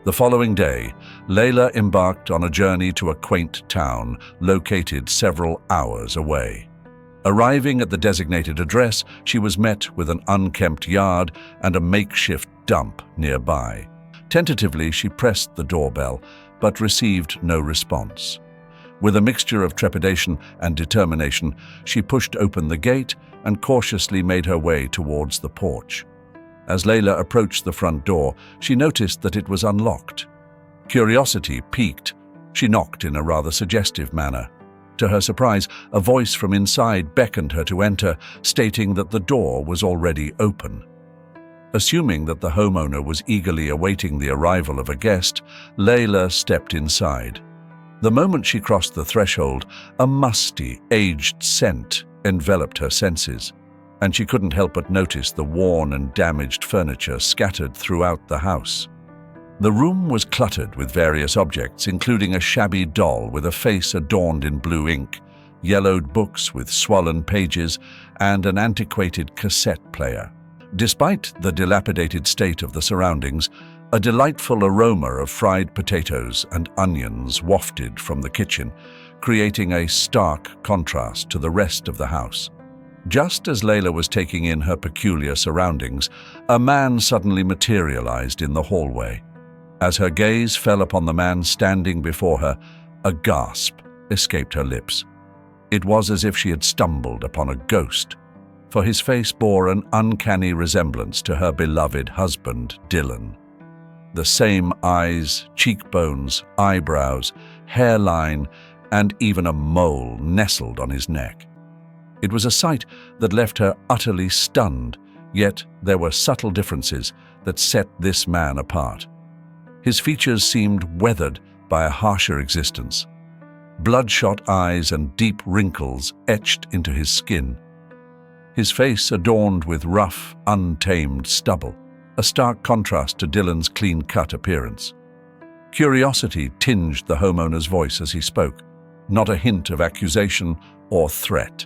The following day, Layla embarked on a journey to a quaint town located several hours away. Arriving at the designated address, she was met with an unkempt yard and a makeshift dump nearby. Tentatively, she pressed the doorbell, but received no response. With a mixture of trepidation and determination, she pushed open the gate and cautiously made her way towards the porch. As Layla approached the front door, she noticed that it was unlocked. Curiosity piqued. She knocked in a rather suggestive manner. To her surprise, a voice from inside beckoned her to enter, stating that the door was already open. Assuming that the homeowner was eagerly awaiting the arrival of a guest, Layla stepped inside. The moment she crossed the threshold, a musty, aged scent enveloped her senses, and she couldn't help but notice the worn and damaged furniture scattered throughout the house. The room was cluttered with various objects, including a shabby doll with a face adorned in blue ink, yellowed books with swollen pages, and an antiquated cassette player. Despite the dilapidated state of the surroundings, a delightful aroma of fried potatoes and onions wafted from the kitchen, creating a stark contrast to the rest of the house. Just as Layla was taking in her peculiar surroundings, a man suddenly materialized in the hallway. As her gaze fell upon the man standing before her, a gasp escaped her lips. It was as if she had stumbled upon a ghost, for his face bore an uncanny resemblance to her beloved husband, Dylan. The same eyes, cheekbones, eyebrows, hairline, and even a mole nestled on his neck. It was a sight that left her utterly stunned, yet there were subtle differences that set this man apart. His features seemed weathered by a harsher existence. Bloodshot eyes and deep wrinkles etched into his skin. His face adorned with rough, untamed stubble, a stark contrast to Dylan's clean-cut appearance. Curiosity tinged the homeowner's voice as he spoke, not a hint of accusation or threat.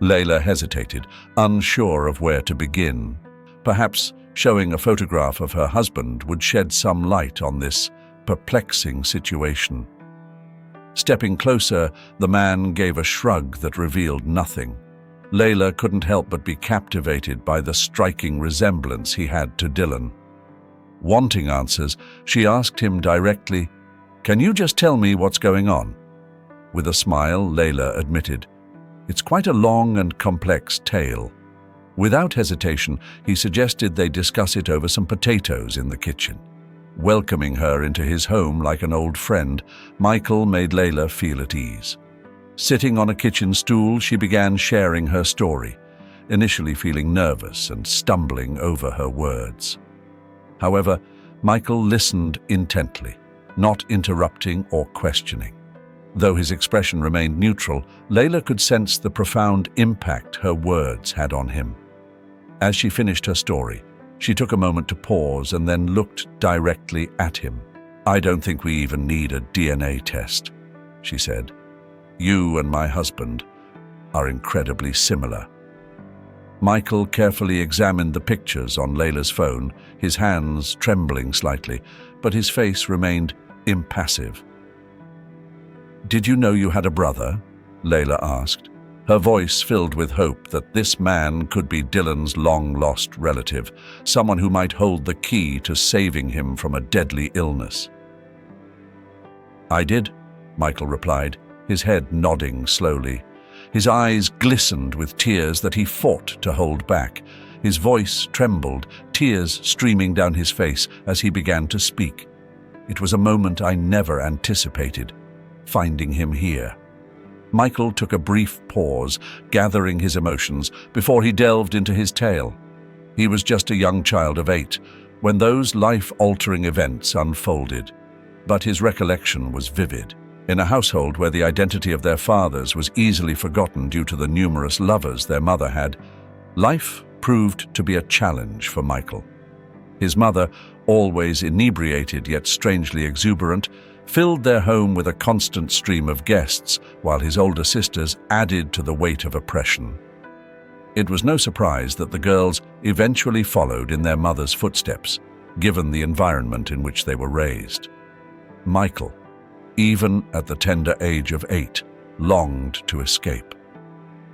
Layla hesitated, unsure of where to begin. Perhaps showing a photograph of her husband would shed some light on this perplexing situation. Stepping closer, the man gave a shrug that revealed nothing. Layla couldn't help but be captivated by the striking resemblance he had to Dylan. Wanting answers, she asked him directly, "Can you just tell me what's going on?" With a smile, Layla admitted, "It's quite a long and complex tale." Without hesitation, he suggested they discuss it over some potatoes in the kitchen. Welcoming her into his home like an old friend, Michael made Layla feel at ease. Sitting on a kitchen stool, she began sharing her story, initially feeling nervous and stumbling over her words. However, Michael listened intently, not interrupting or questioning. Though his expression remained neutral, Layla could sense the profound impact her words had on him. As she finished her story, she took a moment to pause and then looked directly at him. "I don't think we even need a DNA test," she said. "You and my husband are incredibly similar." Michael carefully examined the pictures on Layla's phone, his hands trembling slightly, but his face remained impassive. "Did you know you had a brother?" Layla asked, her voice filled with hope that this man could be Dylan's long-lost relative, someone who might hold the key to saving him from a deadly illness. "I did," Michael replied, his head nodding slowly. His eyes glistened with tears that he fought to hold back. His voice trembled, tears streaming down his face as he began to speak. "It was a moment I never anticipated, finding him here." Michael took a brief pause, gathering his emotions, before he delved into his tale. He was just a young child of 8 when those life-altering events unfolded, but his recollection was vivid. In a household where the identity of their fathers was easily forgotten due to the numerous lovers their mother had, life proved to be a challenge for Michael. His mother, always inebriated yet strangely exuberant, filled their home with a constant stream of guests, while his older sisters added to the weight of oppression. It was no surprise that the girls eventually followed in their mother's footsteps, given the environment in which they were raised. Michael, even at the tender age of 8, longed to escape.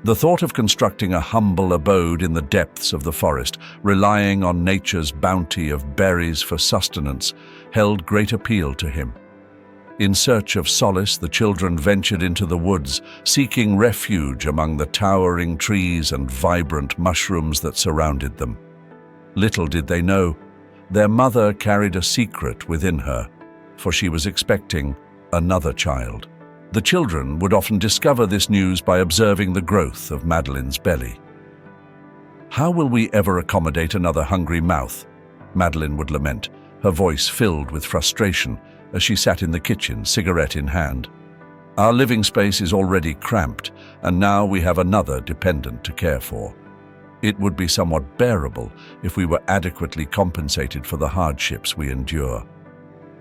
The thought of constructing a humble abode in the depths of the forest, relying on nature's bounty of berries for sustenance, held great appeal to him. In search of solace, the children ventured into the woods, seeking refuge among the towering trees and vibrant mushrooms that surrounded them. Little did they know, their mother carried a secret within her, for she was expecting another child. The children would often discover this news by observing the growth of Madeline's belly. "How will we ever accommodate another hungry mouth?" Madeline would lament, her voice filled with frustration as she sat in the kitchen, cigarette in hand. "Our living space is already cramped, and now we have another dependent to care for. It would be somewhat bearable if we were adequately compensated for the hardships we endure.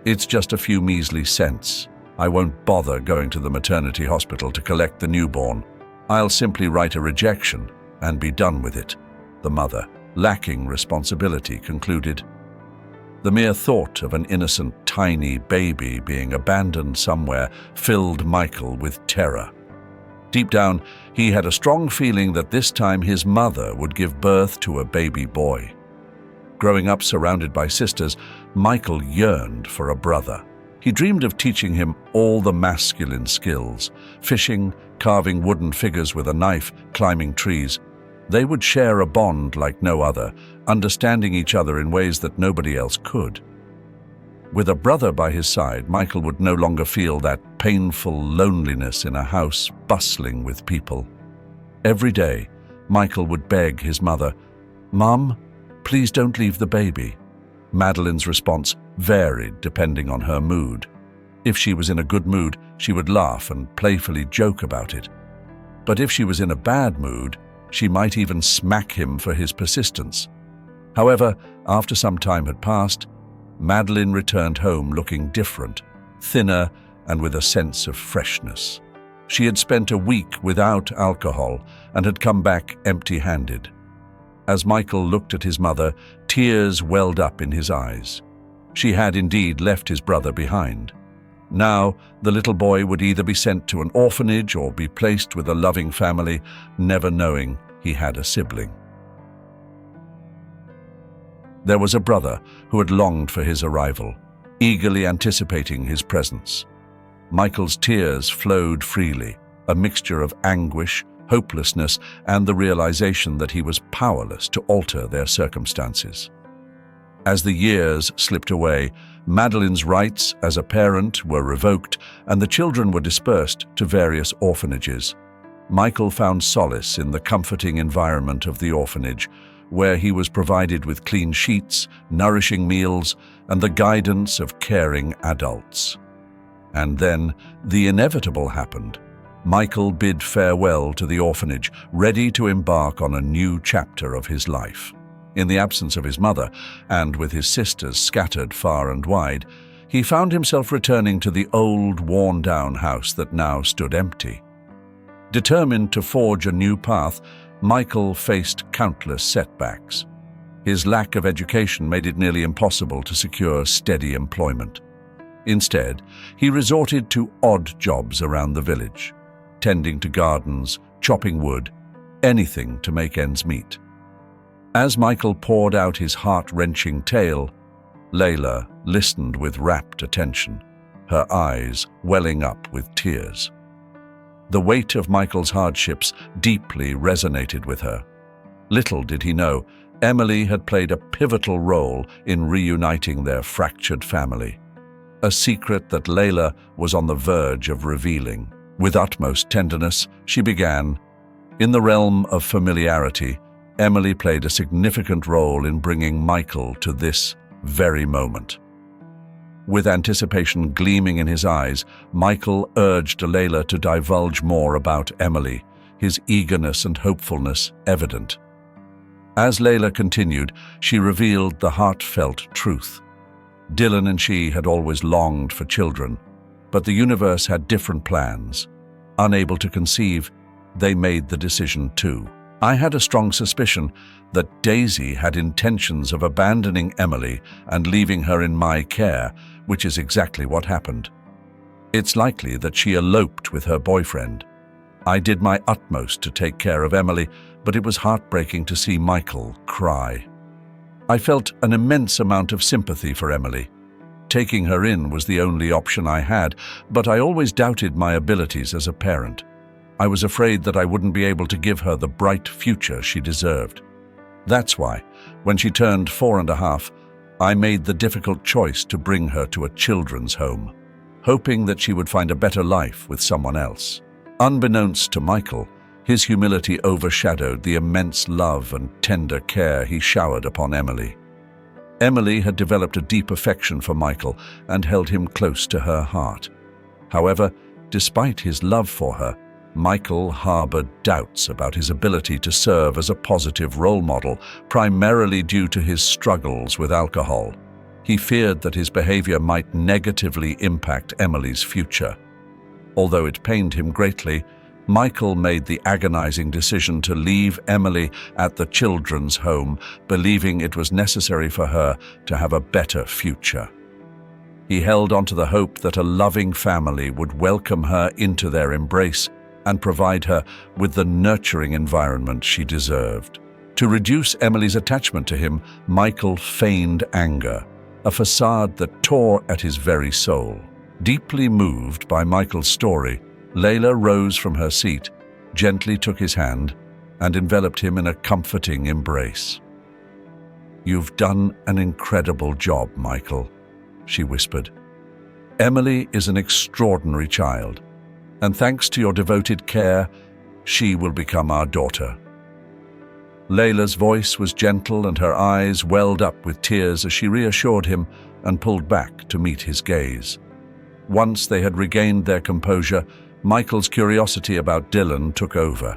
It's just a few measly cents. I won't bother going to the maternity hospital to collect the newborn. I'll simply write a rejection and be done with it," the mother, lacking responsibility, concluded. The mere thought of an innocent, tiny baby being abandoned somewhere filled Michael with terror. Deep down, he had a strong feeling that this time his mother would give birth to a baby boy. Growing up surrounded by sisters, Michael yearned for a brother. He dreamed of teaching him all the masculine skills: fishing, carving wooden figures with a knife, climbing trees. They would share a bond like no other, understanding each other in ways that nobody else could. With a brother by his side, Michael would no longer feel that painful loneliness in a house bustling with people. Every day, Michael would beg his mother, "Mom, please don't leave the baby." Madeline's response varied depending on her mood. If she was in a good mood, she would laugh and playfully joke about it. But if she was in a bad mood, she might even smack him for his persistence. However, after some time had passed, Madeline returned home looking different, thinner and with a sense of freshness. She had spent a week without alcohol and had come back empty-handed. As Michael looked at his mother, tears welled up in his eyes. She had indeed left his brother behind. Now, the little boy would either be sent to an orphanage or be placed with a loving family, never knowing he had a sibling. There was a brother who had longed for his arrival, eagerly anticipating his presence. Michael's tears flowed freely, a mixture of anguish, hopelessness, and the realization that he was powerless to alter their circumstances. As the years slipped away, Madeline's rights as a parent were revoked and the children were dispersed to various orphanages. Michael found solace in the comforting environment of the orphanage, where he was provided with clean sheets, nourishing meals, and the guidance of caring adults. And then the inevitable happened. Michael bid farewell to the orphanage, ready to embark on a new chapter of his life. In the absence of his mother, and with his sisters scattered far and wide, he found himself returning to the old, worn-down house that now stood empty. Determined to forge a new path, Michael faced countless setbacks. His lack of education made it nearly impossible to secure steady employment. Instead, he resorted to odd jobs around the village, tending to gardens, chopping wood, anything to make ends meet. As Michael poured out his heart-wrenching tale, Layla listened with rapt attention, her eyes welling up with tears. The weight of Michael's hardships deeply resonated with her. Little did he know, Emily had played a pivotal role in reuniting their fractured family, a secret that Layla was on the verge of revealing. With utmost tenderness, she began, "In the realm of familiarity, Emily played a significant role in bringing Michael to this very moment." With anticipation gleaming in his eyes, Michael urged Layla to divulge more about Emily, his eagerness and hopefulness evident. As Layla continued, she revealed the heartfelt truth. Dylan and she had always longed for children, but the universe had different plans. Unable to conceive, they made the decision too. I had a strong suspicion that Daisy had intentions of abandoning Emily and leaving her in my care, which is exactly what happened. It's likely that she eloped with her boyfriend. I did my utmost to take care of Emily, but it was heartbreaking to see Michael cry. I felt an immense amount of sympathy for Emily. Taking her in was the only option I had, but I always doubted my abilities as a parent. I was afraid that I wouldn't be able to give her the bright future she deserved. That's why, when she turned 4.5, I made the difficult choice to bring her to a children's home, hoping that she would find a better life with someone else. Unbeknownst to Michael, his humility overshadowed the immense love and tender care he showered upon Emily. Emily had developed a deep affection for Michael and held him close to her heart. However, despite his love for her, Michael harbored doubts about his ability to serve as a positive role model, primarily due to his struggles with alcohol. He feared that his behavior might negatively impact Emily's future. Although it pained him greatly, Michael made the agonizing decision to leave Emily at the children's home, believing it was necessary for her to have a better future. He held on to the hope that a loving family would welcome her into their embrace and provide her with the nurturing environment she deserved. To reduce Emily's attachment to him, Michael feigned anger, a facade that tore at his very soul. Deeply moved by Michael's story, Layla rose from her seat, gently took his hand, and enveloped him in a comforting embrace. "You've done an incredible job, Michael," she whispered. "Emily is an extraordinary child, and thanks to your devoted care, she will become our daughter." Layla's voice was gentle and her eyes welled up with tears as she reassured him and pulled back to meet his gaze. Once they had regained their composure, Michael's curiosity about Dylan took over.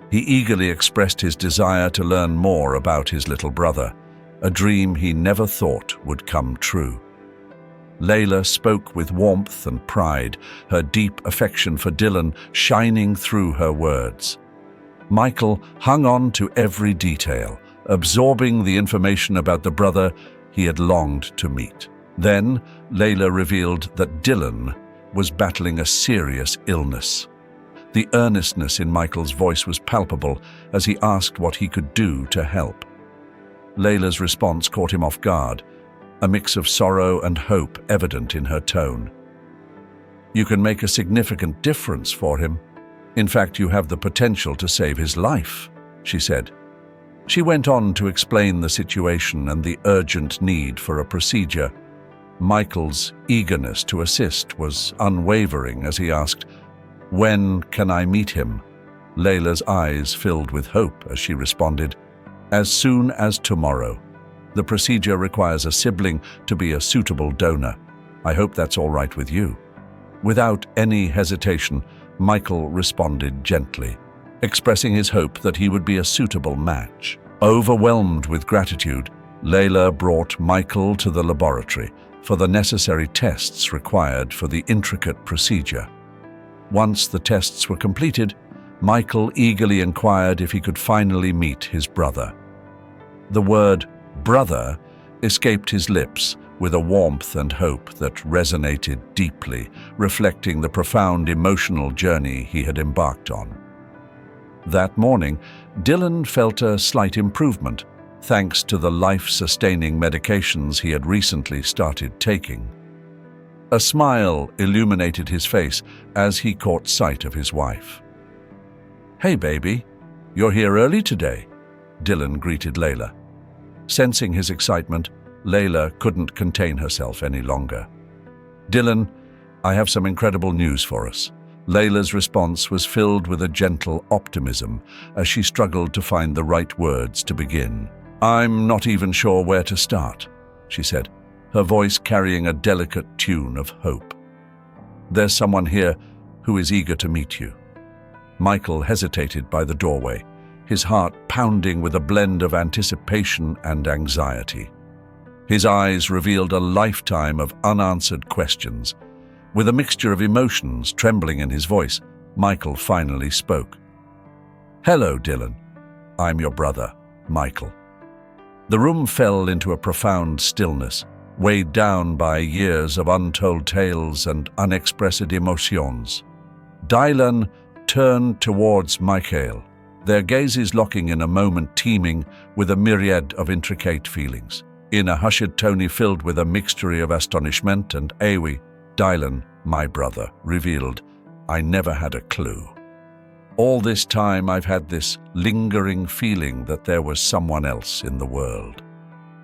He eagerly expressed his desire to learn more about his little brother, a dream he never thought would come true. Layla spoke with warmth and pride, her deep affection for Dylan shining through her words. Michael hung on to every detail, absorbing the information about the brother he had longed to meet. Then, Layla revealed that Dylan was battling a serious illness. The earnestness in Michael's voice was palpable as he asked what he could do to help. Layla's response caught him off guard, a mix of sorrow and hope evident in her tone. "You can make a significant difference for him. In fact, you have the potential to save his life," she said. She went on to explain the situation and the urgent need for a procedure. Michael's eagerness to assist was unwavering as he asked, "When can I meet him?" Layla's eyes filled with hope as she responded, "As soon as tomorrow. The procedure requires a sibling to be a suitable donor. I hope that's all right with you." Without any hesitation, Michael responded gently, expressing his hope that he would be a suitable match. Overwhelmed with gratitude, Layla brought Michael to the laboratory for the necessary tests required for the intricate procedure. Once the tests were completed, Michael eagerly inquired if he could finally meet his brother. The word brother escaped his lips with a warmth and hope that resonated deeply, reflecting the profound emotional journey he had embarked on. That morning, Dylan felt a slight improvement, thanks to the life-sustaining medications he had recently started taking. A smile illuminated his face as he caught sight of his wife. "Hey, baby, you're here early today," Dylan greeted Layla. Sensing his excitement, Layla couldn't contain herself any longer. "Dylan, I have some incredible news for us." Layla's response was filled with a gentle optimism as she struggled to find the right words to begin. "I'm not even sure where to start," she said, her voice carrying a delicate tune of hope. "There's someone here who is eager to meet you." Michael hesitated by the doorway, his heart pounding with a blend of anticipation and anxiety. His eyes revealed a lifetime of unanswered questions. With a mixture of emotions trembling in his voice, Michael finally spoke. "Hello, Dylan. I'm your brother, Michael." The room fell into a profound stillness, weighed down by years of untold tales and unexpressed emotions. Dylan turned towards Michael, their gazes locking in a moment teeming with a myriad of intricate feelings. In a hushed tone filled with a mixture of astonishment and awe, Dylan, my brother, revealed, "I never had a clue. All this time I've had this lingering feeling that there was someone else in the world."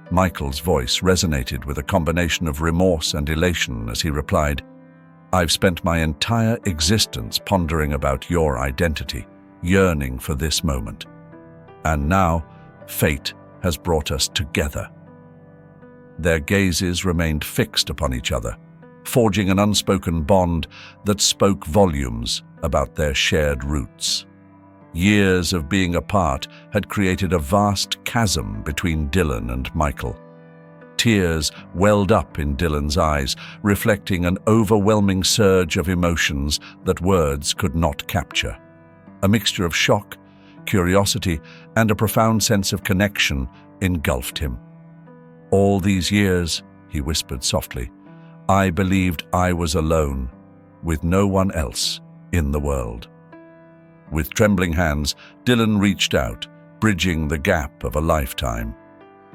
Michael's voice resonated with a combination of remorse and elation as he replied, "I've spent my entire existence pondering about your identity, yearning for this moment. And now, fate has brought us together." Their gazes remained fixed upon each other, forging an unspoken bond that spoke volumes about their shared roots. Years of being apart had created a vast chasm between Dylan and Michael. Tears welled up in Dylan's eyes, reflecting an overwhelming surge of emotions that words could not capture. A mixture of shock, curiosity, and a profound sense of connection engulfed him. "All these years," he whispered softly, "I believed I was alone, with no one else in the world." With trembling hands, Dylan reached out, bridging the gap of a lifetime.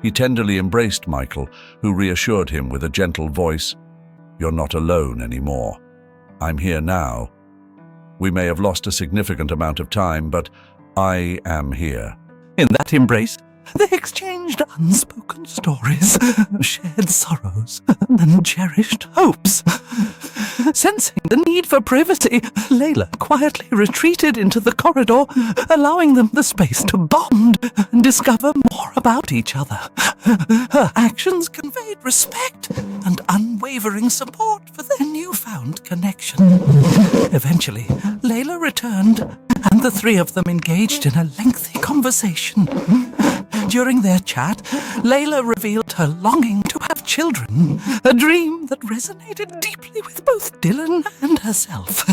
He tenderly embraced Michael, who reassured him with a gentle voice, "You're not alone anymore. I'm here now. We may have lost a significant amount of time, but I am here." In that embrace, they exchanged unspoken stories, shared sorrows, and cherished hopes. Sensing the need for privacy, Layla quietly retreated into the corridor, allowing them the space to bond and discover more about each other. Her actions conveyed respect and unwavering support for their newfound connection. Eventually, Layla returned, and the three of them engaged in a lengthy conversation. During their chat, Layla revealed her longing to have children, a dream that resonated deeply with both Dylan and herself.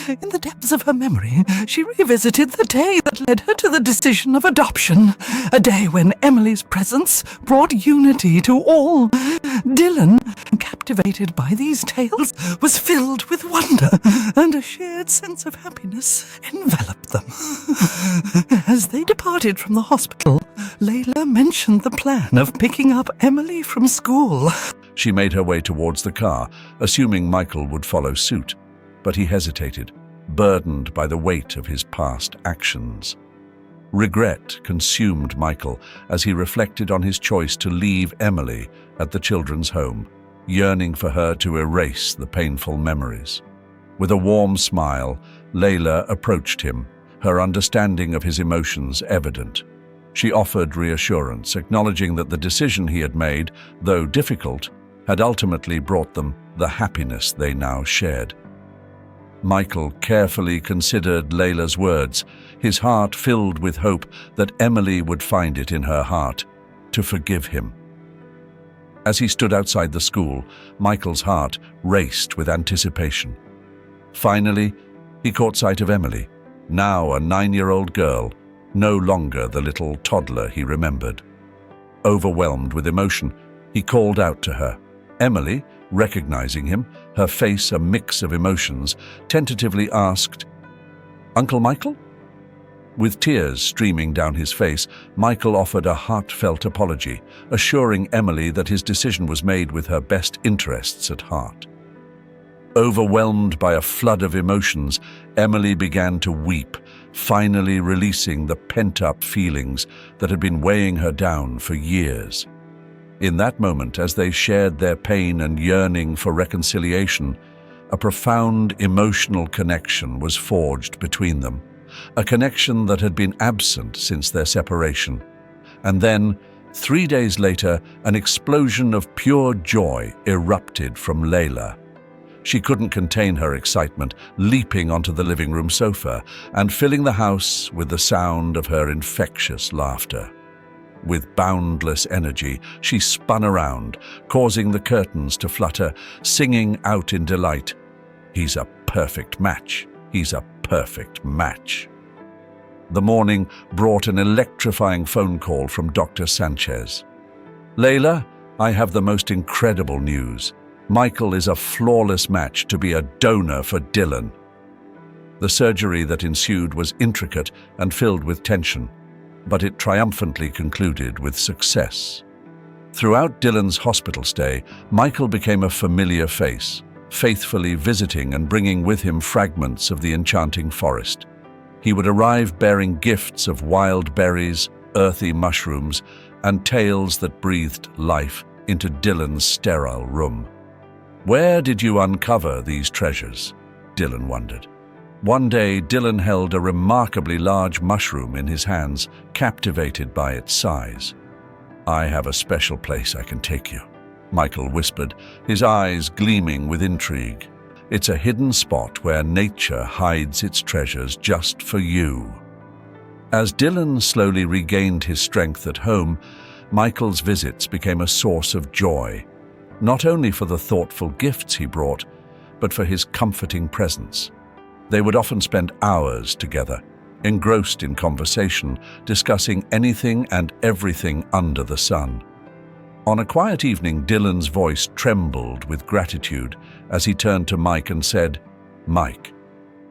In the depths of her memory, she revisited the day that led her to the decision of adoption, a day when Emily's presence brought unity to all. Dylan, captured captivated by these tales, was filled with wonder, and a shared sense of happiness enveloped them. As they departed from the hospital, Layla mentioned the plan of picking up Emily from school. She made her way towards the car, assuming Michael would follow suit, but he hesitated, burdened by the weight of his past actions. Regret consumed Michael as he reflected on his choice to leave Emily at the children's home, yearning for her to erase the painful memories. With a warm smile, Layla approached him, her understanding of his emotions evident. She offered reassurance, acknowledging that the decision he had made, though difficult, had ultimately brought them the happiness they now shared. Michael carefully considered Layla's words, his heart filled with hope that Emily would find it in her heart to forgive him. As he stood outside the school, Michael's heart raced with anticipation. Finally, he caught sight of Emily, now a 9-year-old girl, no longer the little toddler he remembered. Overwhelmed with emotion, he called out to her. Emily, recognizing him, her face a mix of emotions, tentatively asked, "Uncle Michael?" With tears streaming down his face, Michael offered a heartfelt apology, assuring Emily that his decision was made with her best interests at heart. Overwhelmed by a flood of emotions, Emily began to weep, finally releasing the pent-up feelings that had been weighing her down for years. In that moment, as they shared their pain and yearning for reconciliation, a profound emotional connection was forged between them, a connection that had been absent since their separation. And then, 3 days later, an explosion of pure joy erupted from Layla. She couldn't contain her excitement, leaping onto the living room sofa and filling the house with the sound of her infectious laughter. With boundless energy, she spun around, causing the curtains to flutter, singing out in delight, "He's a perfect match. He's a perfect match." The morning brought an electrifying phone call from Dr. Sanchez. "Layla, I have the most incredible news. Michael is a flawless match to be a donor for Dylan." The surgery that ensued was intricate and filled with tension, but it triumphantly concluded with success. Throughout Dylan's hospital stay, Michael became a familiar face, faithfully visiting and bringing with him fragments of the enchanting forest. He would arrive bearing gifts of wild berries, earthy mushrooms, and tales that breathed life into Dylan's sterile room. Where did you uncover these treasures? Dylan wondered. One day, Dylan held a remarkably large mushroom in his hands, captivated by its size. "I have a special place I can take you," Michael whispered, his eyes gleaming with intrigue. "It's a hidden spot where nature hides its treasures just for you." As Dylan slowly regained his strength at home, Michael's visits became a source of joy, not only for the thoughtful gifts he brought, but for his comforting presence. They would often spend hours together, engrossed in conversation, discussing anything and everything under the sun. On a quiet evening, Dylan's voice trembled with gratitude as he turned to Mike and said, "Mike,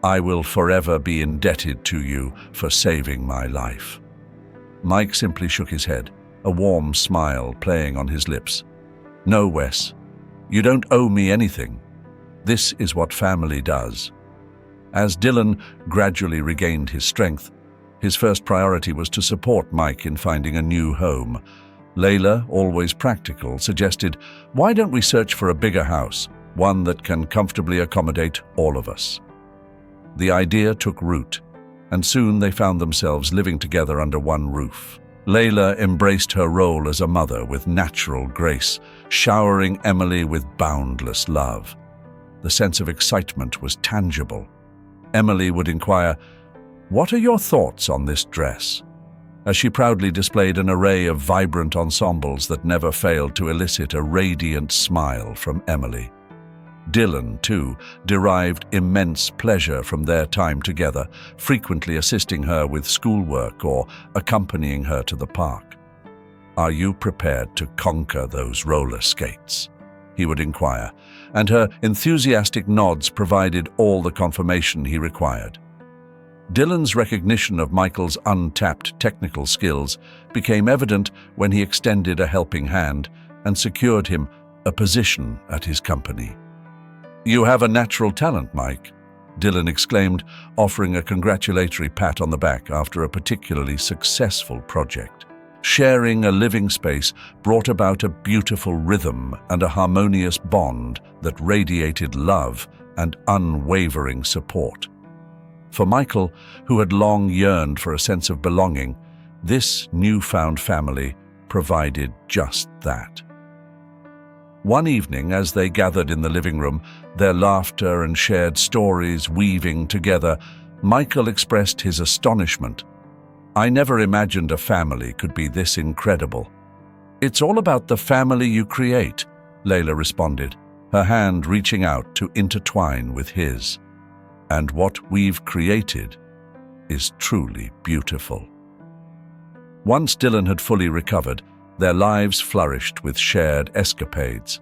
I will forever be indebted to you for saving my life." Mike simply shook his head, a warm smile playing on his lips. "No, Wes, you don't owe me anything. This is what family does." As Dylan gradually regained his strength, his first priority was to support Mike in finding a new home. Layla, always practical, suggested, "Why don't we search for a bigger house, one that can comfortably accommodate all of us?" The idea took root, and soon they found themselves living together under one roof. Layla embraced her role as a mother with natural grace, showering Emily with boundless love. The sense of excitement was tangible. Emily would inquire, "What are your thoughts on this dress?" as she proudly displayed an array of vibrant ensembles that never failed to elicit a radiant smile from Emily. Dylan, too, derived immense pleasure from their time together, frequently assisting her with schoolwork or accompanying her to the park. "Are you prepared to conquer those roller skates?" he would inquire, and her enthusiastic nods provided all the confirmation he required. Dylan's recognition of Michael's untapped technical skills became evident when he extended a helping hand and secured him a position at his company. "You have a natural talent, Mike," Dylan exclaimed, offering a congratulatory pat on the back after a particularly successful project. Sharing a living space brought about a beautiful rhythm and a harmonious bond that radiated love and unwavering support. For Michael, who had long yearned for a sense of belonging, this newfound family provided just that. One evening, as they gathered in the living room, their laughter and shared stories weaving together, Michael expressed his astonishment. "I never imagined a family could be this incredible." "It's all about the family you create," Layla responded, her hand reaching out to intertwine with his. "And what we've created is truly beautiful." Once Dylan had fully recovered, their lives flourished with shared escapades.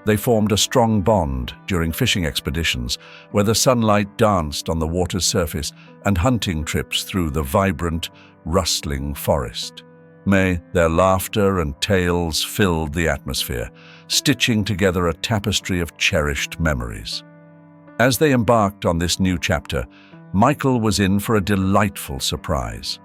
They formed a strong bond during fishing expeditions where the sunlight danced on the water's surface and hunting trips through the vibrant, rustling forest. May their laughter and tales filled the atmosphere, stitching together a tapestry of cherished memories. As they embarked on this new chapter, Michael was in for a delightful surprise.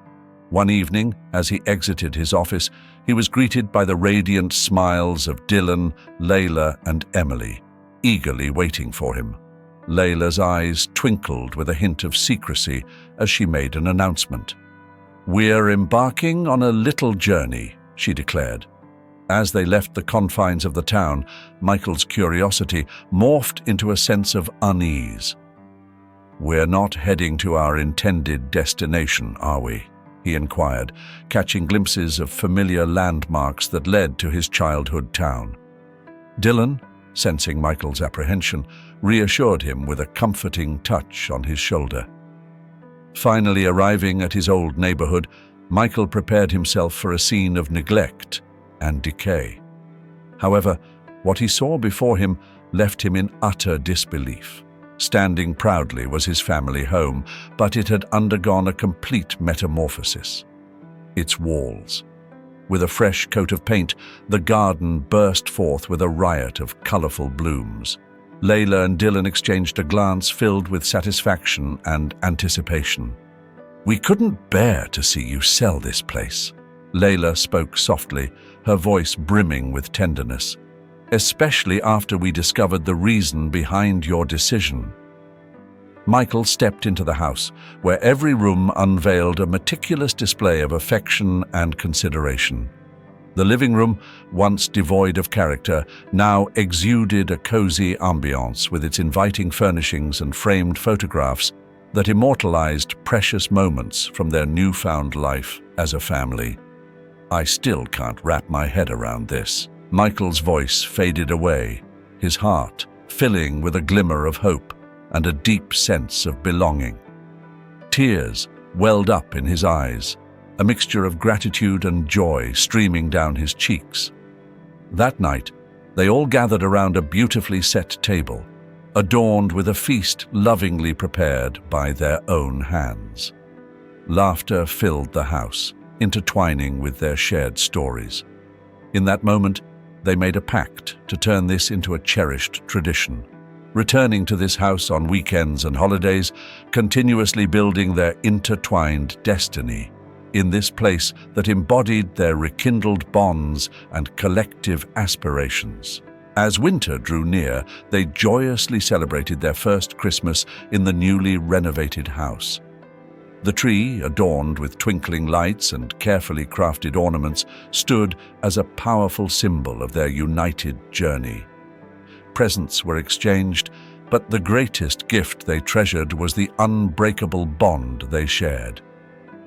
One evening, as he exited his office, he was greeted by the radiant smiles of Dylan, Layla, and Emily, eagerly waiting for him. Layla's eyes twinkled with a hint of secrecy as she made an announcement. "We're embarking on a little journey," she declared. As they left the confines of the town, Michael's curiosity morphed into a sense of unease. "We're not heading to our intended destination, are we?" he inquired, catching glimpses of familiar landmarks that led to his childhood town. Dylan, sensing Michael's apprehension, reassured him with a comforting touch on his shoulder. Finally arriving at his old neighborhood, Michael prepared himself for a scene of neglect and decay. However, what he saw before him left him in utter disbelief. Standing proudly was his family home, but it had undergone a complete metamorphosis. Its walls. With a fresh coat of paint, the garden burst forth with a riot of colorful blooms. Layla and Dylan exchanged a glance filled with satisfaction and anticipation. "We couldn't bear to see you sell this place," Layla spoke softly, her voice brimming with tenderness. "Especially after we discovered the reason behind your decision." Michael stepped into the house, where every room unveiled a meticulous display of affection and consideration. The living room, once devoid of character, now exuded a cozy ambiance with its inviting furnishings and framed photographs that immortalized precious moments from their newfound life as a family. "I still can't wrap my head around this." Michael's voice faded away, his heart filling with a glimmer of hope and a deep sense of belonging. Tears welled up in his eyes, a mixture of gratitude and joy streaming down his cheeks. That night, they all gathered around a beautifully set table, adorned with a feast lovingly prepared by their own hands. Laughter filled the house, intertwining with their shared stories. In that moment, they made a pact to turn this into a cherished tradition, returning to this house on weekends and holidays, continuously building their intertwined destiny in this place that embodied their rekindled bonds and collective aspirations. As winter drew near, they joyously celebrated their first Christmas in the newly renovated house. The tree, adorned with twinkling lights and carefully crafted ornaments, stood as a powerful symbol of their united journey. Presents were exchanged, but the greatest gift they treasured was the unbreakable bond they shared.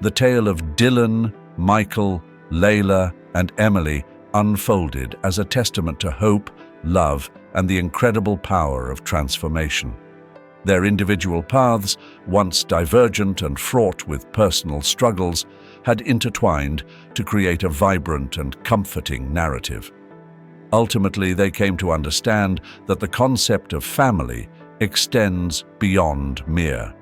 The tale of Dylan, Michael, Layla, and Emily unfolded as a testament to hope, love, and the incredible power of transformation. Their individual paths, once divergent and fraught with personal struggles, had intertwined to create a vibrant and comforting narrative. Ultimately, they came to understand that the concept of family extends beyond mere